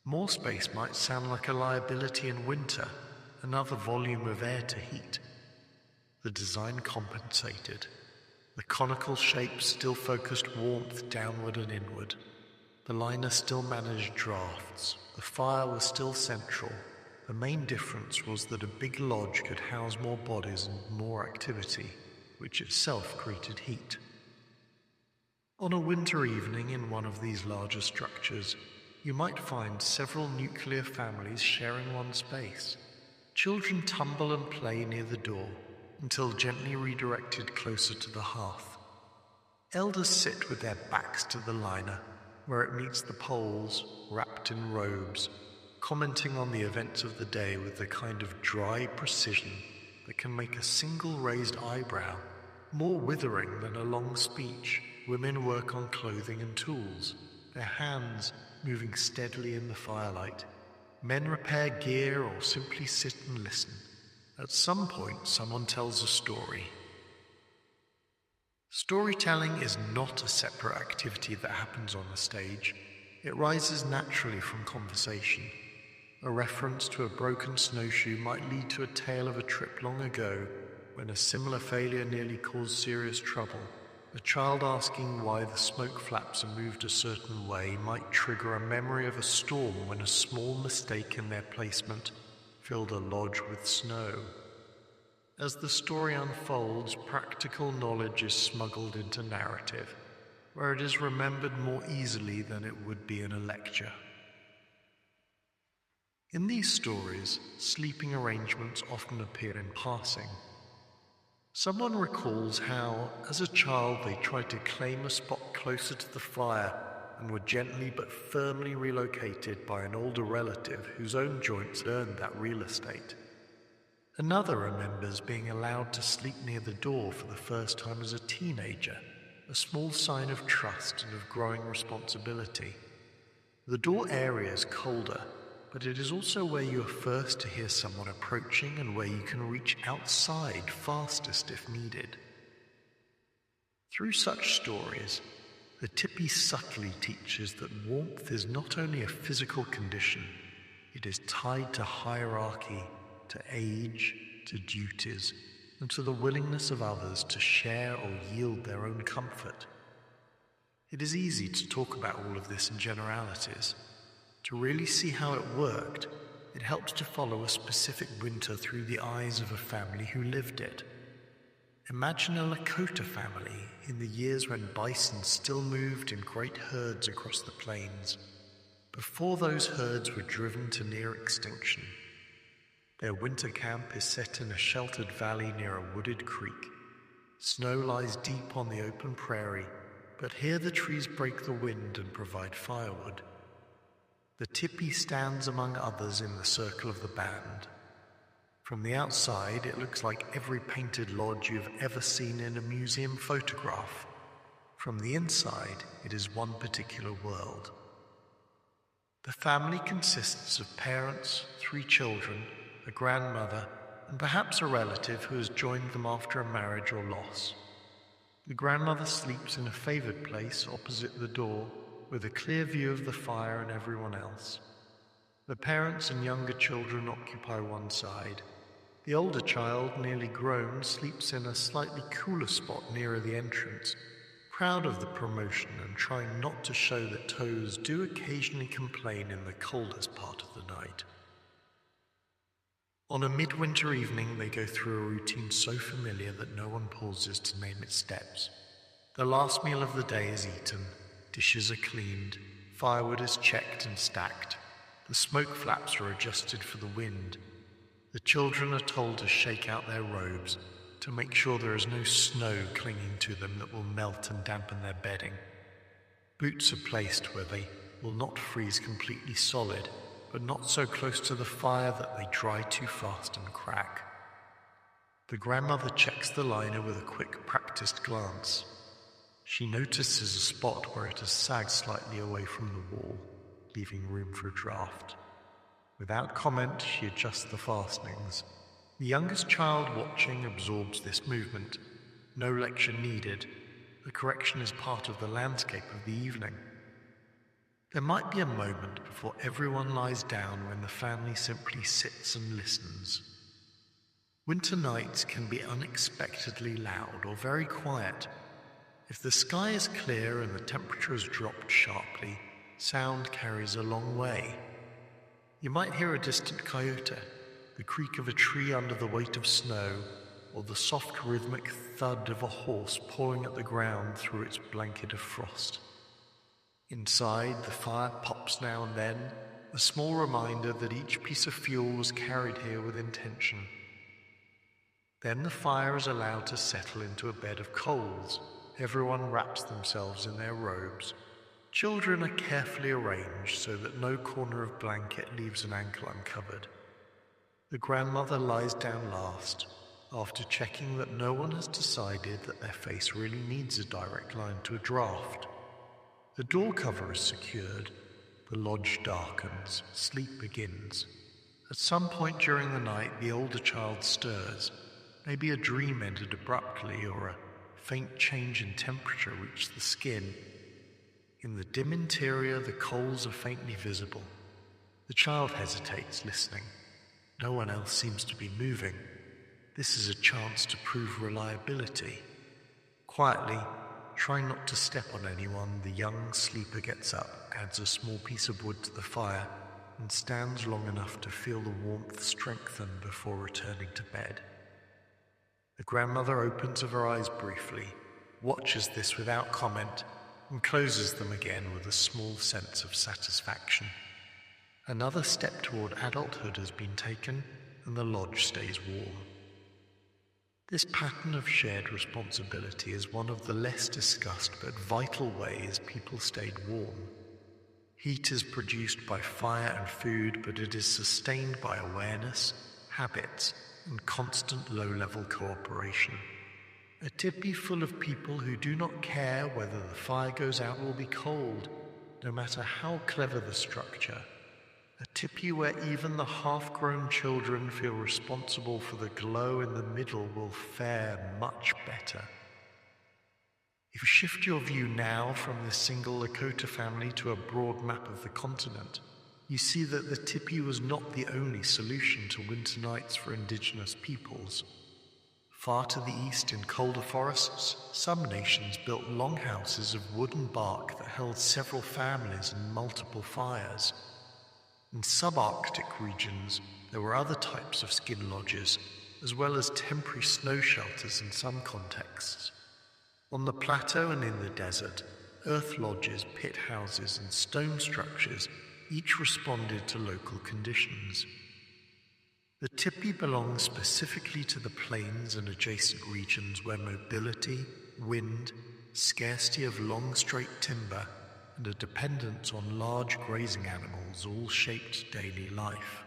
More space might sound like a liability in winter, another volume of air to heat. The design compensated. The conical shape still focused warmth downward and inward. The liner still managed drafts. The fire was still central. The main difference was that a big lodge could house more bodies and more activity, which itself created heat. On a winter evening in one of these larger structures, you might find several nuclear families sharing one space. Children tumble and play near the door, until gently redirected closer to the hearth. Elders sit with their backs to the liner, where it meets the poles, wrapped in robes, commenting on the events of the day with the kind of dry precision that can make a single raised eyebrow more withering than a long speech. Women work on clothing and tools, their hands moving steadily in the firelight. Men repair gear or simply sit and listen. At some point, someone tells a story. Storytelling is not a separate activity that happens on a stage. It rises naturally from conversation. A reference to a broken snowshoe might lead to a tale of a trip long ago when a similar failure nearly caused serious trouble. A child asking why the smoke flaps are moved a certain way might trigger a memory of a storm when a small mistake in their placement filled a lodge with snow. As the story unfolds, practical knowledge is smuggled into narrative, where it is remembered more easily than it would be in a lecture. In these stories, sleeping arrangements often appear in passing. Someone recalls how, as a child, they tried to claim a spot closer to the fire and were gently but firmly relocated by an older relative whose own joints earned that real estate. Another remembers being allowed to sleep near the door for the first time as a teenager, a small sign of trust and of growing responsibility. The door area is colder, but it is also where you are first to hear someone approaching and where you can reach outside fastest if needed. Through such stories, the teepee subtly teaches that warmth is not only a physical condition, it is tied to hierarchy, to age, to duties and to the willingness of others to share or yield their own comfort. It is easy to talk about all of this in generalities. To really see how it worked, it helps to follow a specific winter through the eyes of a family who lived it. Imagine a Lakota family in the years when bison still moved in great herds across the plains, before those herds were driven to near extinction. Their winter camp is set in a sheltered valley near a wooded creek. Snow lies deep on the open prairie, but here the trees break the wind and provide firewood. The tipi stands among others in the circle of the band. From the outside, it looks like every painted lodge you've ever seen in a museum photograph. From the inside, it is one particular world. The family consists of parents, 3 children, a grandmother, and perhaps a relative who has joined them after a marriage or loss. The grandmother sleeps in a favored place opposite the door, with a clear view of the fire and everyone else. The parents and younger children occupy one side. The older child, nearly grown, sleeps in a slightly cooler spot nearer the entrance, proud of the promotion and trying not to show that toes do occasionally complain in the coldest part of the night. On a midwinter evening, they go through a routine so familiar that no one pauses to name its steps. The last meal of the day is eaten, dishes are cleaned, firewood is checked and stacked, the smoke flaps are adjusted for the wind. The children are told to shake out their robes to make sure there is no snow clinging to them that will melt and dampen their bedding. Boots are placed where they will not freeze completely solid, but not so close to the fire that they dry too fast and crack. The grandmother checks the liner with a quick, practiced glance. She notices a spot where it has sagged slightly away from the wall, leaving room for a draft. Without comment, she adjusts the fastenings. The youngest child watching absorbs this movement. No lecture needed. The correction is part of the landscape of the evening. There might be a moment before everyone lies down when the family simply sits and listens. Winter nights can be unexpectedly loud or very quiet. If the sky is clear and the temperature has dropped sharply, sound carries a long way. You might hear a distant coyote, the creak of a tree under the weight of snow, or the soft rhythmic thud of a horse pawing at the ground through its blanket of frost. Inside, the fire pops now and then, a small reminder that each piece of fuel was carried here with intention. Then the fire is allowed to settle into a bed of coals. Everyone wraps themselves in their robes. Children are carefully arranged so that no corner of blanket leaves an ankle uncovered. The grandmother lies down last, after checking that no one has decided that their face really needs a direct line to a draft. The door cover is secured. The lodge darkens. Sleep begins. At some point during the night, the older child stirs. Maybe a dream ended abruptly, or a faint change in temperature reached the skin. In the dim interior, the coals are faintly visible. The child hesitates, listening. No one else seems to be moving. This is a chance to prove reliability. Quietly, trying not to step on anyone, the young sleeper gets up, adds a small piece of wood to the fire, and stands long enough to feel the warmth strengthen before returning to bed. The grandmother opens her eyes briefly, watches this without comment, and closes them again with a small sense of satisfaction. Another step toward adulthood has been taken, and the lodge stays warm. This pattern of shared responsibility is one of the less discussed but vital ways people stayed warm. Heat is produced by fire and food, but it is sustained by awareness, habits, and constant low-level cooperation. A tipi full of people who do not care whether the fire goes out or be cold, no matter how clever the structure. A tipi where even the half-grown children feel responsible for the glow in the middle will fare much better. If you shift your view now from this single Lakota family to a broad map of the continent, you see that the tipi was not the only solution to winter nights for indigenous peoples. Far to the east in colder forests, some nations built longhouses of wood and bark that held several families and multiple fires. In subarctic regions, there were other types of skin lodges, as well as temporary snow shelters in some contexts. On the plateau and in the desert, earth lodges, pit houses, and stone structures each responded to local conditions. The tipi belongs specifically to the plains and adjacent regions where mobility, wind, scarcity of long straight timber, and a dependence on large grazing animals all shaped daily life.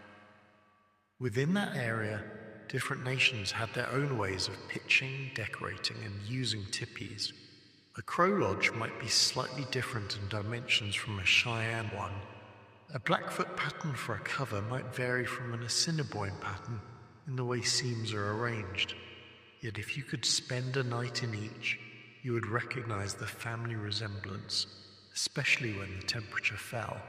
Within that area, different nations had their own ways of pitching, decorating, and using tipis. A Crow lodge might be slightly different in dimensions from a Cheyenne one. A Blackfoot pattern for a cover might vary from an Assiniboine pattern in the way seams are arranged. Yet if you could spend a night in each, you would recognize the family resemblance, especially when the temperature fell.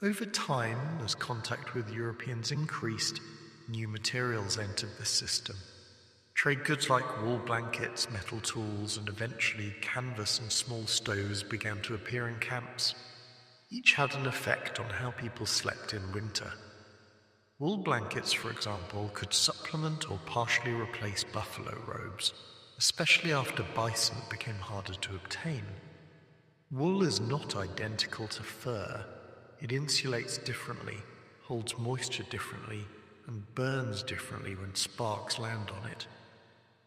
Over time, as contact with Europeans increased, new materials entered the system. Trade goods like wool blankets, metal tools, and eventually canvas and small stoves began to appear in camps. Each had an effect on how people slept in winter. Wool blankets, for example, could supplement or partially replace buffalo robes, especially after bison became harder to obtain. Wool is not identical to fur. It insulates differently, holds moisture differently, and burns differently when sparks land on it.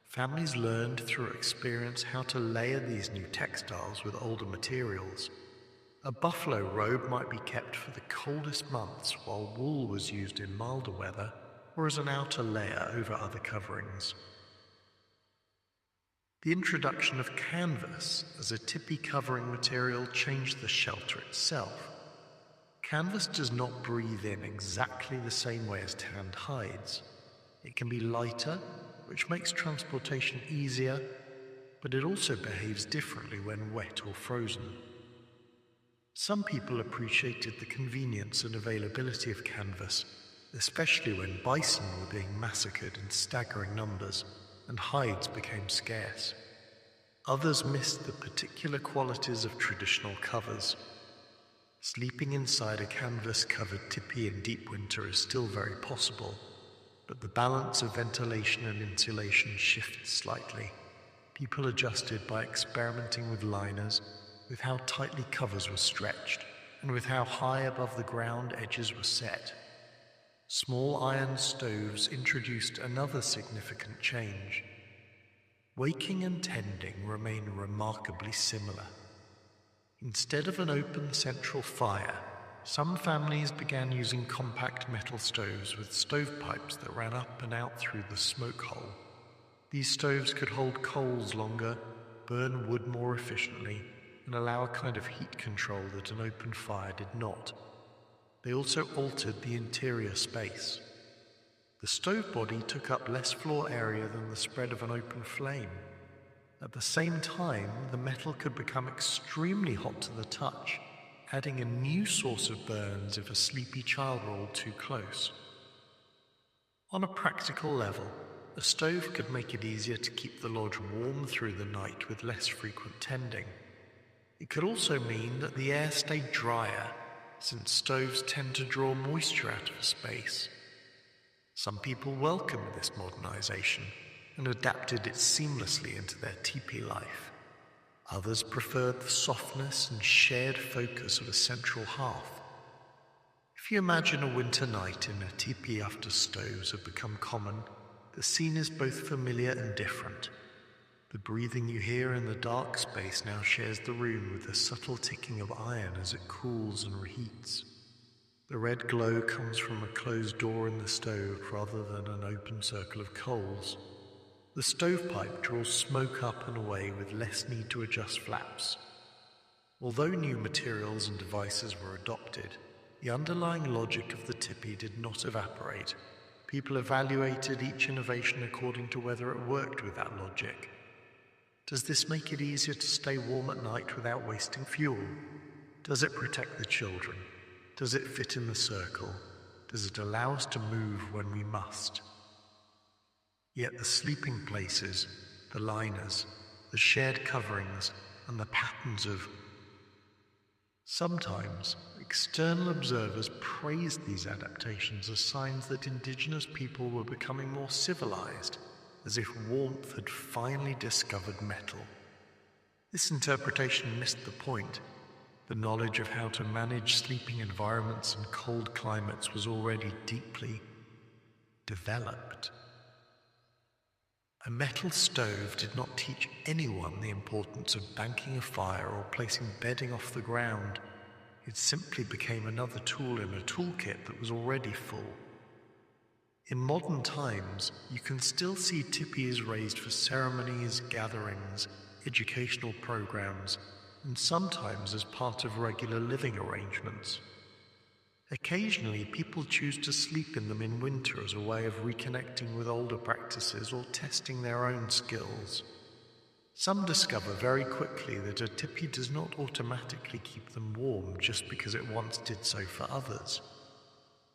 Families learned through experience how to layer these new textiles with older materials. A buffalo robe might be kept for the coldest months, while wool was used in milder weather or as an outer layer over other coverings. The introduction of canvas as a tipi covering material changed the shelter itself. Canvas does not breathe in exactly the same way as tanned hides. It can be lighter, which makes transportation easier, but it also behaves differently when wet or frozen. Some people appreciated the convenience and availability of canvas, especially when bison were being massacred in staggering numbers and hides became scarce. Others missed the particular qualities of traditional covers. Sleeping inside a canvas-covered tipi in deep winter is still very possible, but the balance of ventilation and insulation shifts slightly. People adjusted by experimenting with liners, with how tightly covers were stretched, and with how high above the ground edges were set. Small iron stoves introduced another significant change. Waking and tending remain remarkably similar. Instead of an open central fire, some families began using compact metal stoves with stovepipes that ran up and out through the smoke hole. These stoves could hold coals longer, burn wood more efficiently, and allow a kind of heat control that an open fire did not. They also altered the interior space. The stove body took up less floor area than the spread of an open flame. At the same time, the metal could become extremely hot to the touch, adding a new source of burns if a sleepy child rolled too close. On a practical level, a stove could make it easier to keep the lodge warm through the night with less frequent tending. It could also mean that the air stayed drier, since stoves tend to draw moisture out of a space. Some people welcomed this modernization and adapted it seamlessly into their tipi life. Others preferred the softness and shared focus of a central hearth. If you imagine a winter night in a tipi after stoves have become common, the scene is both familiar and different. The breathing you hear in the dark space now shares the room with the subtle ticking of iron as it cools and reheats. The red glow comes from a closed door in the stove rather than an open circle of coals. The stovepipe draws smoke up and away with less need to adjust flaps. Although new materials and devices were adopted, the underlying logic of the tipi did not evaporate. People evaluated each innovation according to whether it worked with that logic. Does this make it easier to stay warm at night without wasting fuel? Does it protect the children? Does it fit in the circle? Does it allow us to move when we must? Yet the sleeping places, the liners, the shared coverings, and the patterns of... Sometimes, external observers praised these adaptations as signs that indigenous people were becoming more civilized, as if warmth had finally discovered metal. This interpretation missed the point. The knowledge of how to manage sleeping environments and cold climates was already deeply developed. A metal stove did not teach anyone the importance of banking a fire or placing bedding off the ground. It simply became another tool in a toolkit that was already full. In modern times, you can still see teepees raised for ceremonies, gatherings, educational programs, and sometimes as part of regular living arrangements. Occasionally, people choose to sleep in them in winter as a way of reconnecting with older practices or testing their own skills. Some discover very quickly that a teepee does not automatically keep them warm just because it once did so for others.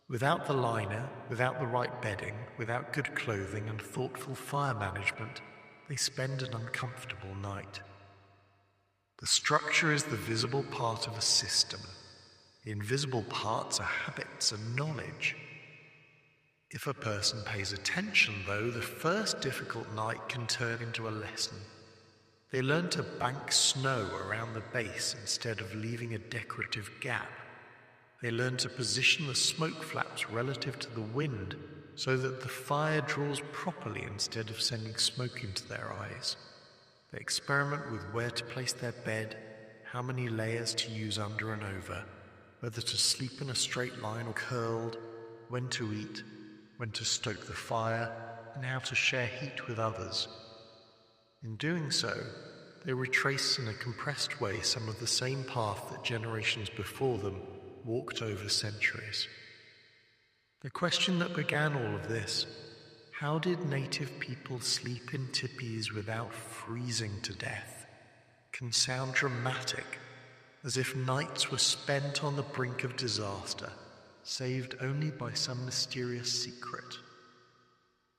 Without the liner, without the right bedding, without good clothing and thoughtful fire management, they spend an uncomfortable night. The structure is the visible part of a system. The invisible parts are habits and knowledge. If a person pays attention, though, the first difficult night can turn into a lesson. They learn to bank snow around the base instead of leaving a decorative gap. They learn to position the smoke flaps relative to the wind so that the fire draws properly instead of sending smoke into their eyes. They experiment with where to place their bed, how many layers to use under and over, whether to sleep in a straight line or curled, when to eat, when to stoke the fire, and how to share heat with others. In doing so, they retrace in a compressed way some of the same path that generations before them walked over centuries. The question that began all of this, how did native people sleep in teepees without freezing to death, can sound dramatic, as if nights were spent on the brink of disaster, saved only by some mysterious secret.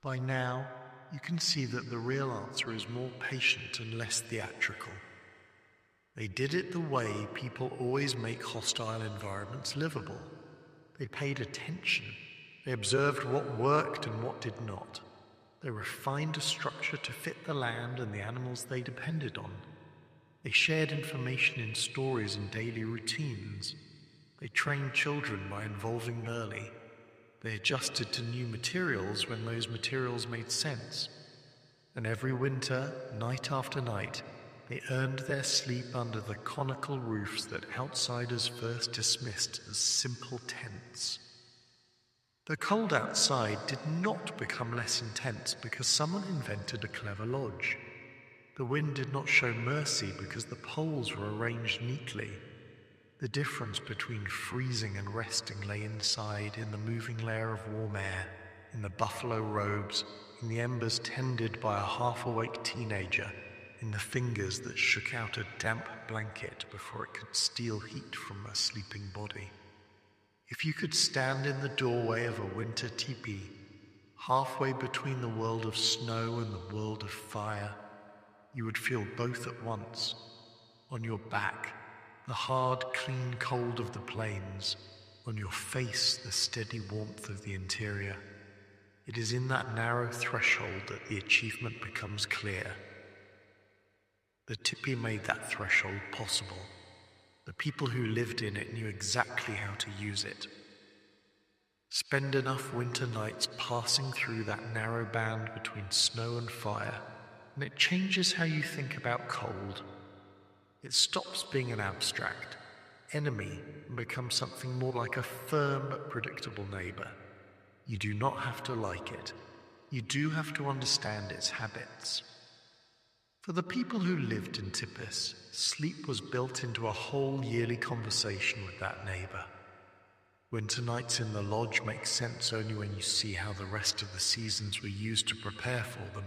By now, you can see that the real answer is more patient and less theatrical. They did it the way people always make hostile environments livable. They paid attention. They observed what worked and what did not. They refined a structure to fit the land and the animals they depended on. They shared information in stories and daily routines. They trained children by involving them early. They adjusted to new materials when those materials made sense. And every winter, night after night, they earned their sleep under the conical roofs that outsiders first dismissed as simple tents. The cold outside did not become less intense because someone invented a clever lodge. The wind did not show mercy because the poles were arranged neatly. The difference between freezing and resting lay inside, in the moving layer of warm air, in the buffalo robes, in the embers tended by a half-awake teenager, in the fingers that shook out a damp blanket before it could steal heat from a sleeping body. If you could stand in the doorway of a winter teepee, halfway between the world of snow and the world of fire, you would feel both at once. On your back, the hard, clean cold of the plains. On your face, the steady warmth of the interior. It is in that narrow threshold that the achievement becomes clear. The teepee made that threshold possible. The people who lived in it knew exactly how to use it. Spend enough winter nights passing through that narrow band between snow and fire, and it changes how you think about cold. It stops being an abstract enemy and becomes something more like a firm but predictable neighbor. You do not have to like it. You do have to understand its habits. For the people who lived in teepees, sleep was built into a whole yearly conversation with that neighbor. Winter nights in the lodge make sense only when you see how the rest of the seasons were used to prepare for them.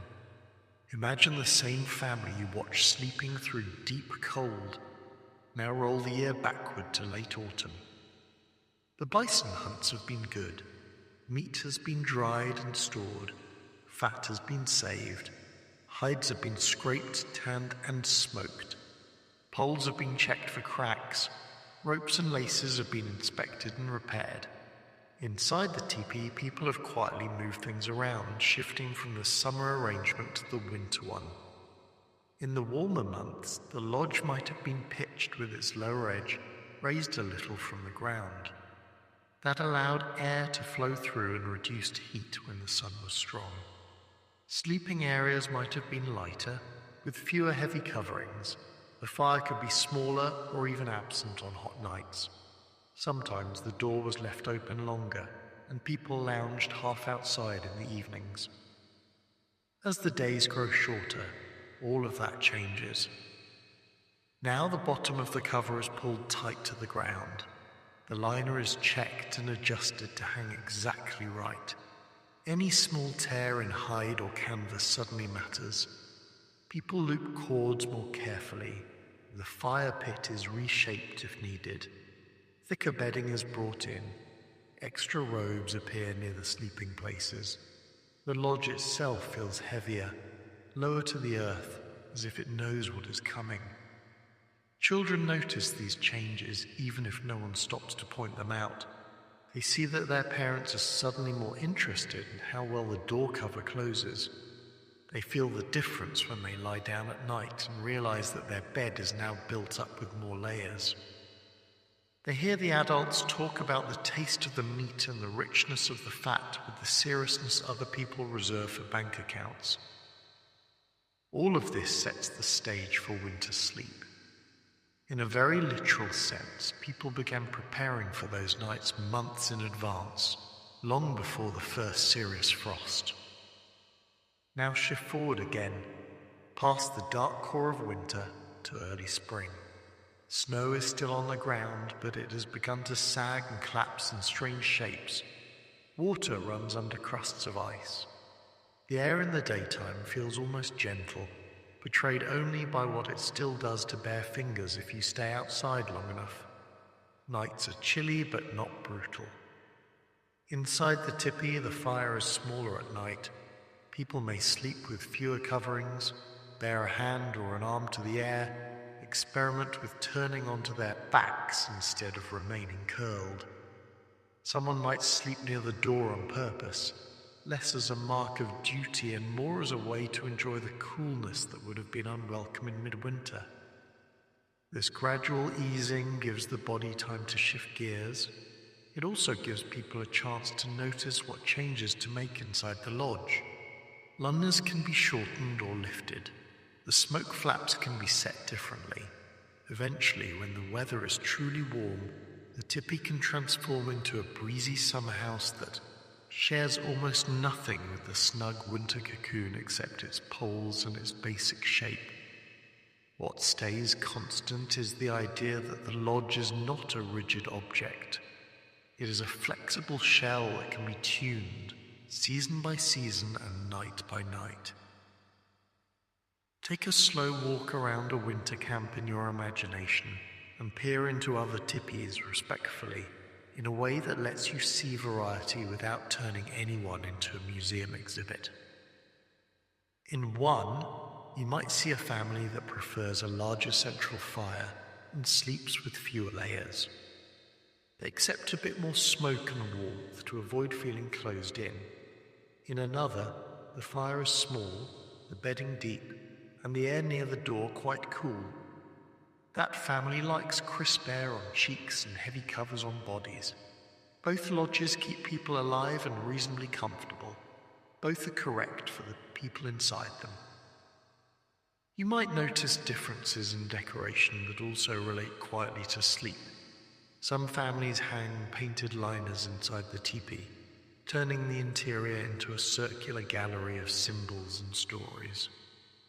Imagine the same family you watch sleeping through deep cold. Now roll the year backward to late autumn. The bison hunts have been good. Meat has been dried and stored. Fat has been saved. Hides have been scraped, tanned, and smoked. Poles have been checked for cracks. Ropes and laces have been inspected and repaired. Inside the teepee, people have quietly moved things around, shifting from the summer arrangement to the winter one. In the warmer months, the lodge might have been pitched with its lower edge raised a little from the ground. That allowed air to flow through and reduced heat when the sun was strong. Sleeping areas might have been lighter, with fewer heavy coverings. The fire could be smaller or even absent on hot nights. Sometimes the door was left open longer, and people lounged half outside in the evenings. As the days grow shorter, all of that changes. Now the bottom of the cover is pulled tight to the ground. The liner is checked and adjusted to hang exactly right. Any small tear in hide or canvas suddenly matters. People loop cords more carefully. The fire pit is reshaped if needed. Thicker bedding is brought in. Extra robes appear near the sleeping places. The lodge itself feels heavier, lower to the earth, as if it knows what is coming. Children notice these changes even if no one stops to point them out. They see that their parents are suddenly more interested in how well the door cover closes. They feel the difference when they lie down at night and realize that their bed is now built up with more layers. They hear the adults talk about the taste of the meat and the richness of the fat with the seriousness other people reserve for bank accounts. All of this sets the stage for winter sleep. In a very literal sense, people began preparing for those nights months in advance, long before the first serious frost. Now shift forward again, past the dark core of winter to early spring. Snow is still on the ground, but it has begun to sag and collapse in strange shapes. Water runs under crusts of ice. The air in the daytime feels almost gentle, betrayed only by what it still does to bare fingers if you stay outside long enough. Nights are chilly but not brutal. Inside the tipi, the fire is smaller at night. People may sleep with fewer coverings, bare a hand or an arm to the air, experiment with turning onto their backs instead of remaining curled. Someone might sleep near the door on purpose, less as a mark of duty and more as a way to enjoy the coolness that would have been unwelcome in midwinter. This gradual easing gives the body time to shift gears. It also gives people a chance to notice what changes to make inside the lodge. Lunars can be shortened or lifted. The smoke flaps can be set differently. Eventually, when the weather is truly warm, the tipi can transform into a breezy summer house that shares almost nothing with the snug winter cocoon except its poles and its basic shape. What stays constant is the idea that the lodge is not a rigid object. It is a flexible shell that can be tuned, season by season and night by night. Take a slow walk around a winter camp in your imagination and peer into other tipis respectfully, in a way that lets you see variety without turning anyone into a museum exhibit. In one, you might see a family that prefers a larger central fire and sleeps with fewer layers. They accept a bit more smoke and warmth to avoid feeling closed in. In another, the fire is small, the bedding deep, and the air near the door quite cool. That family likes crisp air on cheeks and heavy covers on bodies. Both lodges keep people alive and reasonably comfortable. Both are correct for the people inside them. You might notice differences in decoration that also relate quietly to sleep. Some families hang painted liners inside the teepee, turning the interior into a circular gallery of symbols and stories.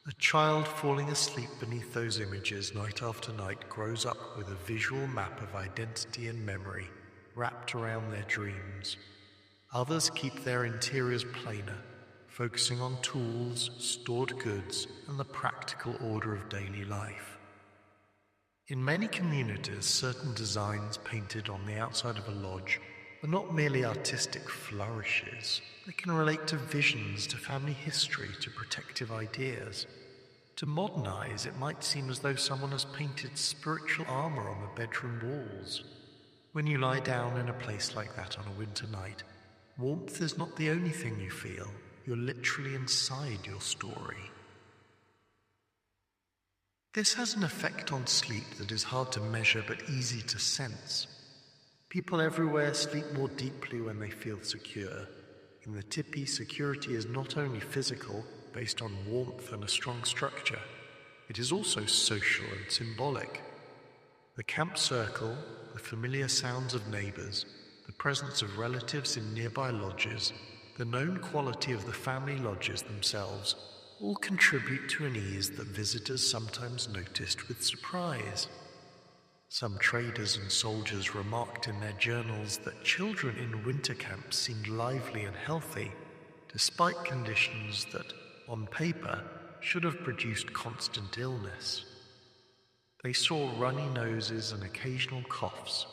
A child falling asleep beneath those images night after night grows up with a visual map of identity and memory wrapped around their dreams. Others keep their interiors plainer, focusing on tools, stored goods, and the practical order of daily life. In many communities, certain designs painted on the outside of a lodge are not merely artistic flourishes. They can relate to visions, to family history, to protective ideas. To modern eyes, it might seem as though someone has painted spiritual armor on the bedroom walls. When you lie down in a place like that on a winter night, warmth is not the only thing you feel. You're literally inside your story. This has an effect on sleep that is hard to measure but easy to sense. People everywhere sleep more deeply when they feel secure. In the tipi, security is not only physical, based on warmth and a strong structure, it is also social and symbolic. The camp circle, the familiar sounds of neighbors, the presence of relatives in nearby lodges, the known quality of the family lodges themselves, all contribute to an ease that visitors sometimes noticed with surprise. Some traders and soldiers remarked in their journals that children in winter camps seemed lively and healthy, despite conditions that, on paper, should have produced constant illness. They saw runny noses and occasional coughs,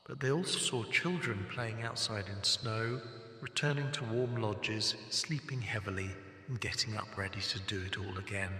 but they also saw children playing outside in snow, returning to warm lodges, sleeping heavily, and getting up ready to do it all again.